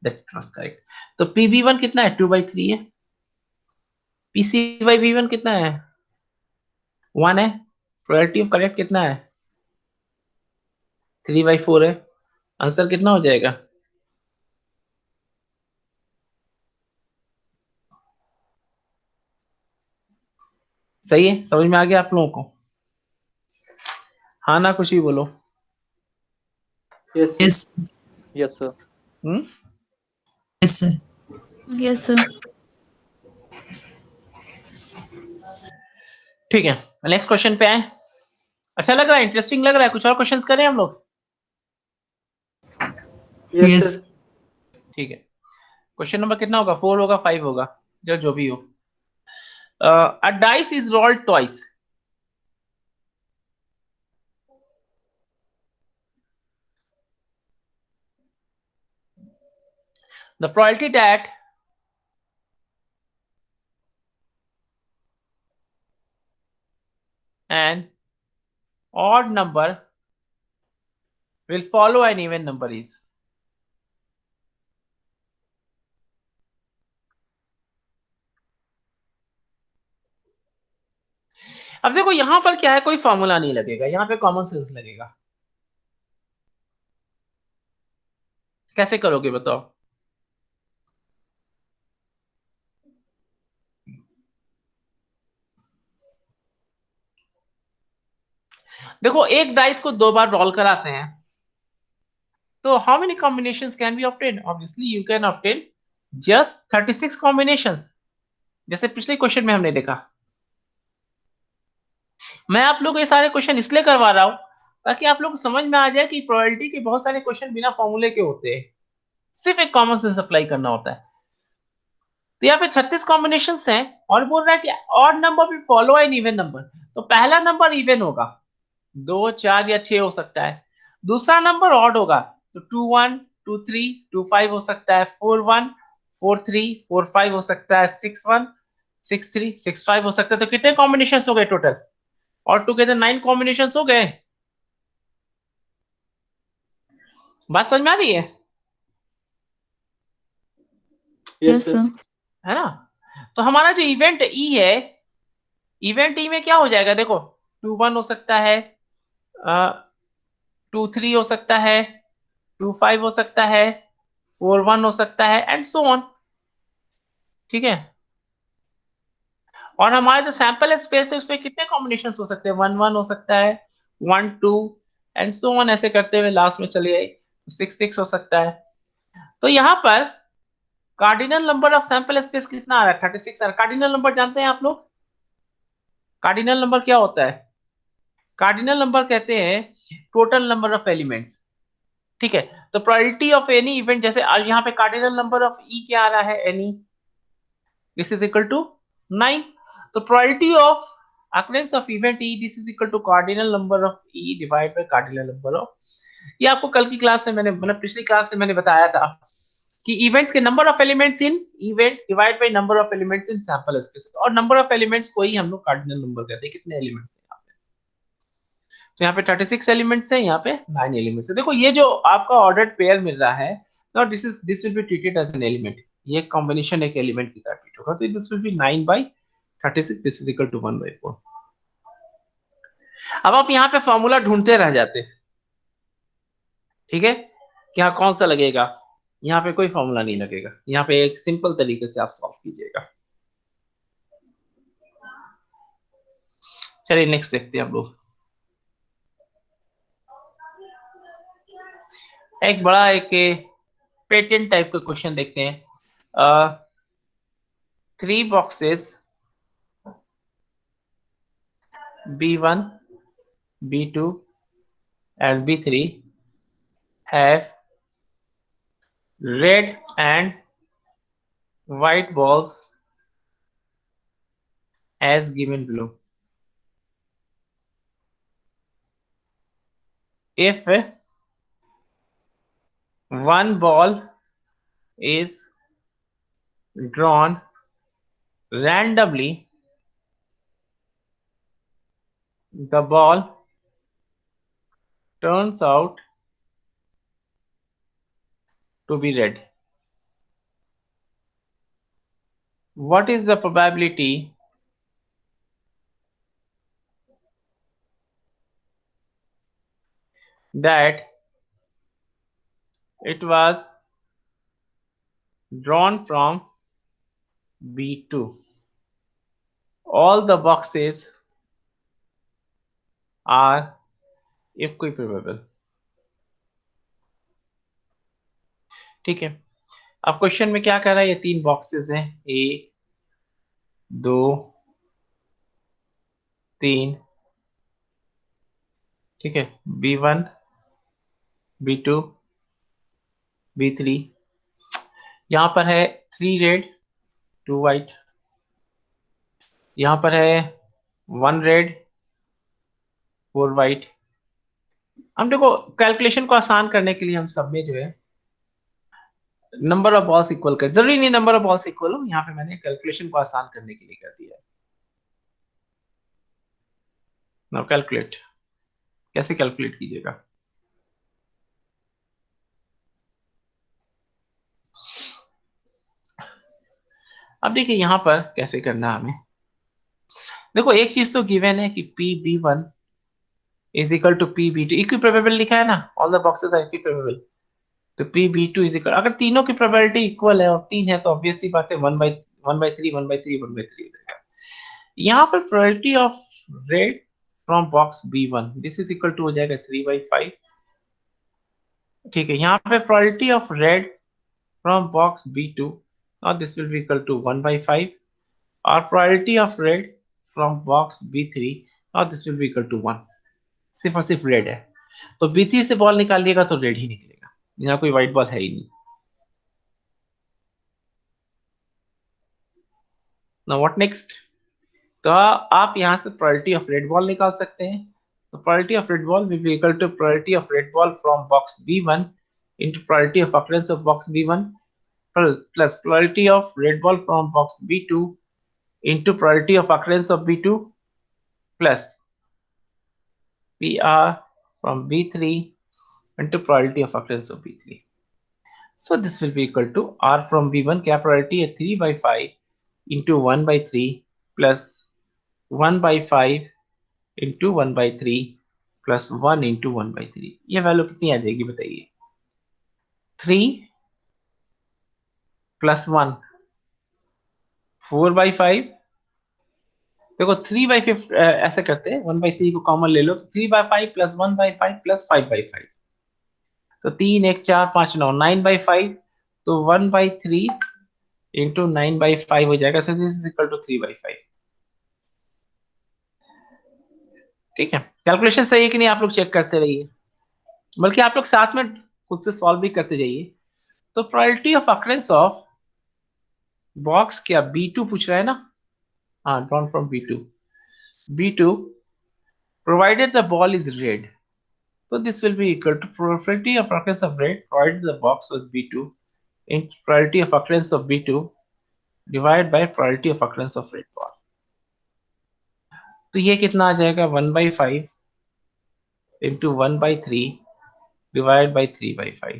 that was correct। तो PB1 कितना है? 2/3 है। PC by B1 कितना है? 1 है। प्रोबेबिलिटी ऑफ करेक्ट कितना है? 3/4 है। आंसर कितना हो जाएगा? सही है, समझ में आ गया आप लोगों को? हाँ ना, कुछ भी बोलो। Yes. Yes Yes, sir. हम्म, यस सर। Yes, sir. ठीक है, नेक्स्ट क्वेश्चन पे आए। अच्छा लग रहा है, इंटरेस्टिंग लग रहा है, कुछ और क्वेश्चंस करें हम लोग? Yes, Yes. sir. ठीक है, क्वेश्चन नंबर कितना होगा, 4 होगा, 5 होगा, जो भी हो। अ dice is rolled twice. The probability that an odd number will follow an even number is. अब देखो यहां पर क्या है, कोई फॉर्मूला नहीं लगेगा, यहां पे कॉमन सेंस लगेगा। कैसे करोगे बताओ? देखो एक डाइस को 2 बार रोल कराते हैं, तो how many combinations can be obtain? Obviously you can obtain just 36 combinations, जैसे पिछले क्वेश्चन में हमने देखा। मैं आप लोग को ये सारे क्वेश्चन इसलिए करवा रहा हूं ताकि आप लोग को समझ में आ जाए कि प्रोबेबिलिटी के बहुत सारे क्वेश्चन बिना फॉर्मूले के होते हैं, सिर्फ एक कॉमन सेंस अप्लाई करना होता है। तो यहाँ पे 36 कॉम्बिनेशन हैं और बोल रहा है कि ऑड नंबर भी फॉलो एन इवन नंबर। तो पहला नंबर इवन होगा, 2, 4 या 6 हो सकता है। दूसरा नंबर ऑड होगा, तो 2, 1, 2, 3, 2, 5 हो सकता है, 4, 1, 4, 3, 4, 5 हो सकता है, 6, 1, 6, 3, 6, 5 हो सकता है। तो कितने कॉम्बिनेशन हो गए टोटल? और टुगेदर 9 कॉम्बिनेशन हो गए। बात समझ में आ रही है? Yes, Yes, sir. sir. है ना? तो हमारा जो इवेंट ई है, इवेंट ई में क्या हो जाएगा देखो, 2, 1 हो सकता है, 2, 3 हो सकता है, 2, 5 हो सकता है, 4, 1 हो सकता है, एंड सो ऑन। ठीक है, और हमारा जो सैंपल स्पेस है उसमें कितने कॉम्बिनेशन हो सकते हैं? 1, 1 हो सकता है, 1, 2 एंड सो ऑन, ऐसे करते हुए लास्ट में चले गए 6, 6 हो सकता है। तो यहाँ पर cardinal number of sample space कितना आ रहा है? 36 आ रहा है। कार्डिनल नंबर जानते हैं आप लोग? कार्डिनल नंबर क्या होता है? कार्डिनल नंबर कहते हैं टोटल नंबर ऑफ एलिमेंट्स। ठीक है, तो प्रोबेबिलिटी ऑफ एनी इवेंट, जैसे यहाँ पे कार्डिनल नंबर ऑफ ई क्या आ रहा है? Any, this is equal to 9। तो probability of occurrence of event e, this is equal to cardinal number of e divided by cardinal number of, ये आपको कल की क्लास में मैंने, मतलब पिछली क्लास में मैंने बताया था कि इवेंट्स के number of elements in event divide by number of elements in sample space, और नंबर ऑफ एलिमेंट्स को ही हम लोग कार्डिनल नंबर कहते हैं। कितने एलिमेंट्स हैं यहाँ पे? तो यहाँ पे 36 एलिमेंट्स हैं, यहाँ पे 9 एलिमेंट्स है। देखो ये जो आपका ऑर्डर्ड पेयर मिल रहा है, now this will be treated as an element, ये कॉम्बिनेशन एक एलिमेंट की तरह ट्रीट होगा। तो this will be 9/36, this is equal to 1/4। अब आप यहाँ पे फॉर्मूला ढूंढते रह जाते, ठीक है, कि हाँ कौन सा लगेगा। यहाँ पे कोई फॉर्मूला नहीं लगेगा, यहाँ पे एक सिंपल तरीके से आप सॉल्व कीजिएगा। चलिए नेक्स्ट देखते हैं हम लोग। एक बड़ा एक पेटेंट टाइप का क्वेश्चन देखते हैं। 3 boxes B1, B2 and B3 have red and white balls as given below. If one ball is drawn randomly, the ball turns out to be red. What is the probability that it was drawn from B2? all the boxes are equiprobable. ठीक है, अब question में क्या कर रहा है, ये 3 boxes हैं, 1 2 3, ठीक है, B1 B2 B3, यहाँ पर है 3 रेड 2 वाइट, यहाँ पर है 1 रेड 4 वाइट। हम देखो कैलकुलेशन को आसान करने के लिए हम सब में जो है नंबर ऑफ बॉल्स इक्वल कर, जरूरी नहीं नंबर ऑफ बॉल्स इक्वल हो, यहाँ पे मैंने कैलकुलेशन को आसान करने के लिए कर दिया है। नाउ कैलकुलेट, कैसे कैलकुलेट कीजिएगा, अब देखिए यहाँ पर कैसे करना है हमें। देखो एक चीज तो गिवन है कि PB1 is equal to PB2, इक्विप्रोबेबल लिखा है ना, ऑल द बॉक्सेस आर इक्विप्रोबेबल, तो PB2 इज इक्वल, अगर तीनों की प्रोबेबिलिटी इक्वल है और 3 है तो ऑब्वियसली बात है 1/3 1/3 1/3 हो जाएगा। यहाँ पर probability of red from box B1 this is equal to हो जाएगा 3/5, ठीक है। यहाँ पे probability of red from box B2 now this will be equal to 1/5 और probability of red from box B3 now this will be equal to 1, सिर्फ और सिर्फ रेड है, तो B3 से बॉल निकालिएगा तो रेड ही निकलेगा, यहाँ कोई व्हाइट बॉल है ही नहीं। now what next, तो आप यहाँ से probability of red ball निकाल सकते हैं, तो probability of red ball will be equal to probability of red ball from box B1 into probability of occurrence of box B1 plus probability of red ball from box B2 into probability of occurrence of B2 plus PR from B3 into probability of occurrence of B3. So this will be equal to R from B1 क्या probability है 3/5 into 1/3 plus 1/5 into 1/3 plus 1 into 1/3, ये value कितनी आ जाएगी बताइए, 3 plus 1 4/5, देखो 3/5 ऐसे करते हैं, 1/3 को कॉमन ले लो, 3/5 plus 1/5 plus 5/5, तो 3 1 4 5 9 9/5, तो 1/3 इंटू 9/5 हो जाएगा, so this is equal to 3/5, ठीक है। कैलकुलेशन सही है कि नहीं आप लोग चेक करते रहिए, बल्कि आप लोग साथ में खुद से सॉल्व भी करते जाइए। तो probability of occurrence of box क्या B2 पूछ रहा है ना, हाँ drawn from B2 provided the ball is red, so this will be equal to probability of occurrence of red provided the box was B2 into probability of occurrence of B2 divided by probability of occurrence of red ball, तो ये कितना आ जाएगा 1/5 into 1/3 divided by 3/5,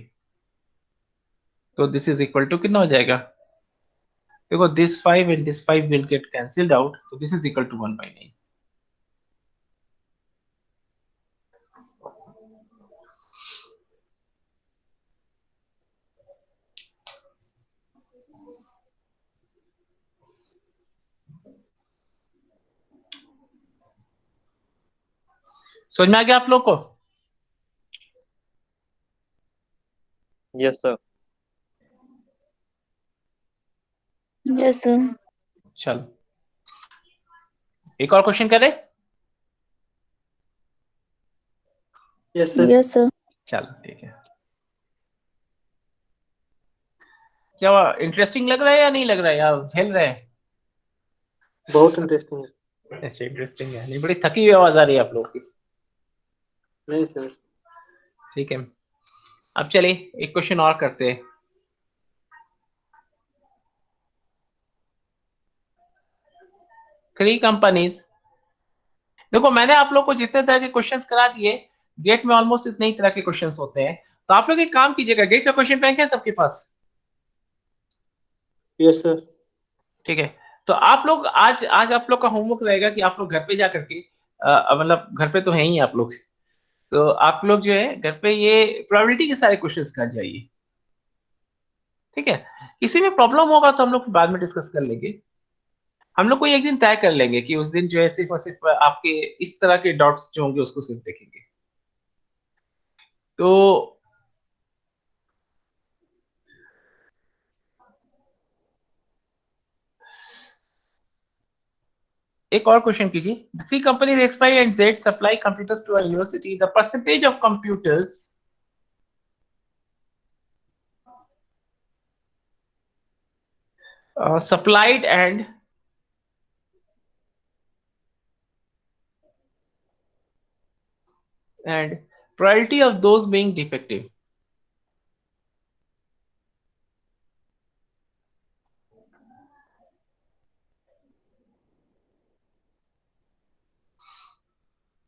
तो this is equal to कितना हो जाएगा, देखो this 5 and this 5 will get cancelled out, so this is equal to 1/9। समझ में आ गया आप लोग को? Yes, sir. Yes, sir. चलो एक और क्वेश्चन करें, Yes, sir. Yes, sir. चलो ठीक है। क्या इंटरेस्टिंग लग रहा है या नहीं लग रहा है, या झेल रहे हैं? बहुत इंटरेस्टिंग है। अच्छा इंटरेस्टिंग है, नहीं बड़ी थकी हुई आवाज आ रही है आप लोग की, नहीं सर। ठीक है। अब चलिए एक क्वेश्चन और करते हैं, थ्री कंपनीज, देखो मैंने आप लोग को जितने तरह के क्वेश्चंस करा दिए, गेट में ऑलमोस्ट इतने ही तरह के क्वेश्चंस होते हैं, तो आप लोग एक काम कीजिएगा, गेट का क्वेश्चन बैंक है सबके पास? Yes sir. ठीक है, तो आप लोग आज आप लोग का होमवर्क रहेगा कि आप लोग घर पे जा करके मतलब घर पे तो है ही आप लोग, तो आप लोग जो है घर पे ये प्रोबेबिलिटी के सारे क्वेश्चंस कर जाइए, ठीक है। किसी में प्रॉब्लम होगा तो हम लोग बाद में डिस्कस कर लेंगे। हम लोग कोई एक दिन तय कर लेंगे कि उस दिन जो है सिर्फ और सिर्फ आपके इस तरह के डॉट्स जो होंगे उसको सिर्फ देखेंगे। तो एक और क्वेश्चन कीजिए। Three companies X, Y and Z supply computers to a university. The percentage of computers supplied and priority of those being defective.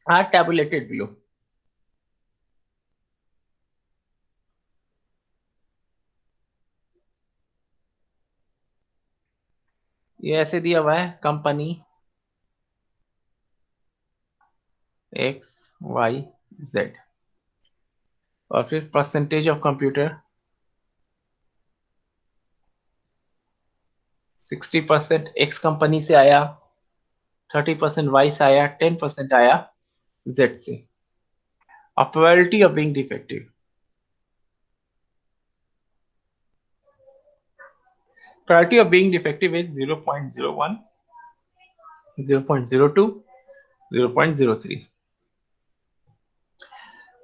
Are tabulated below. ये ऐसे दिया हुआ है कंपनी X, Y, Z और फिर percentage of computer 60% X company से आया, 30% Y से आया, 10% आया Z से। और probability of being defective, probability of being defective is 0.01, 0.02, 0.03.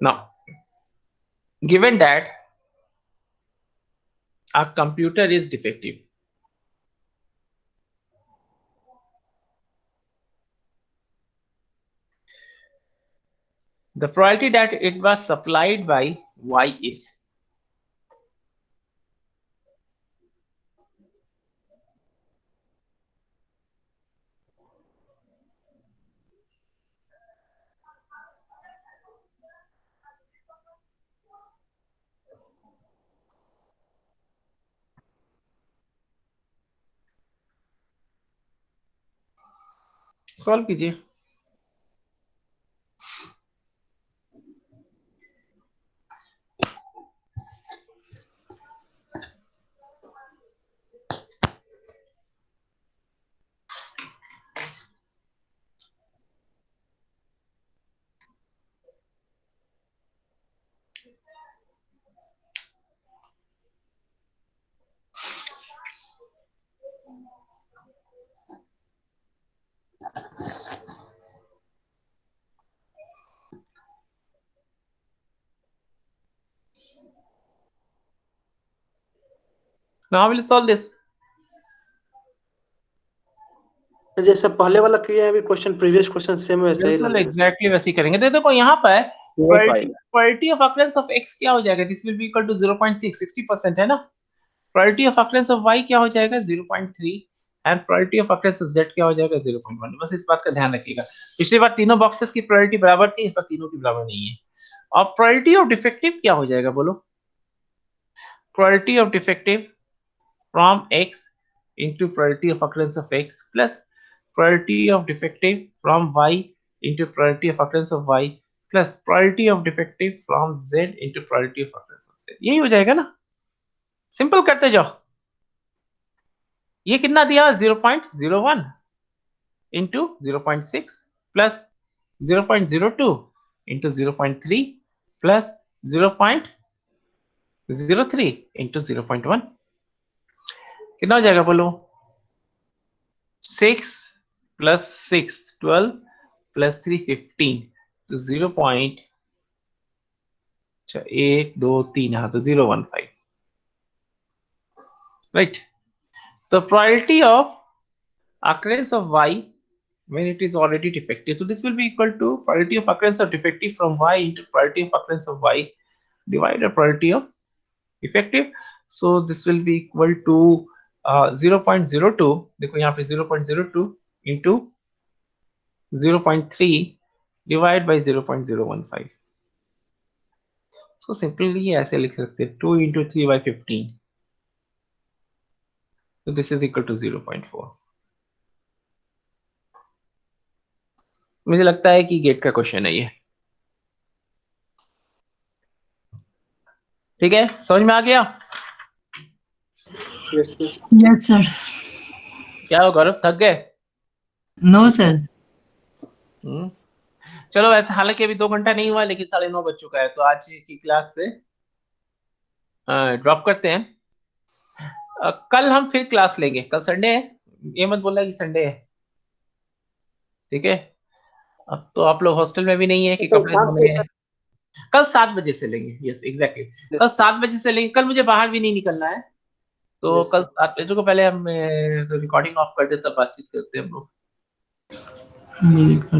Now, given that a computer is defective, the probability that it was supplied by Y is solve कीजिए। Now we'll solve this. जैसे पहले वाला किया है, अभी question previous question same वैसे ही बिल्कुल लगेगा। एग्जैक्टली वैसे ही करेंगे। तो देखो यहाँ पर probability of occurrence of x क्या हो जाएगा, this will be equal to 0.6, 60% है ना। Probability of occurrence of y क्या हो जाएगा 0.3 and probability of occurrence of z क्या हो जाएगा 0.1। बस इस बात का ध्यान रखिएगा। पिछली बार तीनों बॉक्सेस की प्रोबेबिलिटी बराबर थी, इस बार तीनों की बराबर नहीं है। और प्रोबेबिलिटी ऑफ डिफेक्टिव क्या हो जाएगा बोलो, probability of defective from x into probability of occurrence of x plus probability of defective from y into probability of occurrence of y plus probability of defective from z into probability of occurrence of z। यही हो जाएगा ना, simple करते जाओ। ये कितना दिया 0.01 into 0.6 plus 0.02 into 0.3 plus 0.03 into 0.1 कितना हो जाएगा बोलो, 6 plus 6 12 plus 3 15 तो 0.123 हाँ तो 0.15 right। तो probability of occurrence of y when it is already defective, so this will be equal to probability of occurrence of defective from y into probability of occurrence of y divided probability of effective, so this will be equal to 0.02, देखो यहाँ पे 0.02 into 0.3 divided by 0.015। so simply ये ऐसे लिख सकते हैं 2 into 3 by 15, so this is equal to 0.4। मुझे लगता है कि गेट का क्वेश्चन है ये, ठीक है, समझ में आ गया। Yes sir. Yes sir. क्या हो गौरव, थक गए? No sir. चलो ऐसे हालांकि अभी 2 घंटा नहीं हुआ लेकिन 9:30 बज चुका है, तो आज की क्लास से ड्रॉप करते हैं। कल हम फिर क्लास लेंगे। कल संडे है, ये मत बोलना कि संडे है, ठीक है। अब तो आप लोग हॉस्टल में भी नहीं है कि कल कपड़े 7 धोने से हैं। कल 7 बजे से लेंगे, यस एग्जैक्टली। कल 7 बजे से लेंगे। कल मुझे बाहर भी नहीं निकलना है, तो Yes, कल 7 बजे को पहले हम रिकॉर्डिंग ऑफ कर दे, तब बातचीत करते हैं हम लोग। मेरी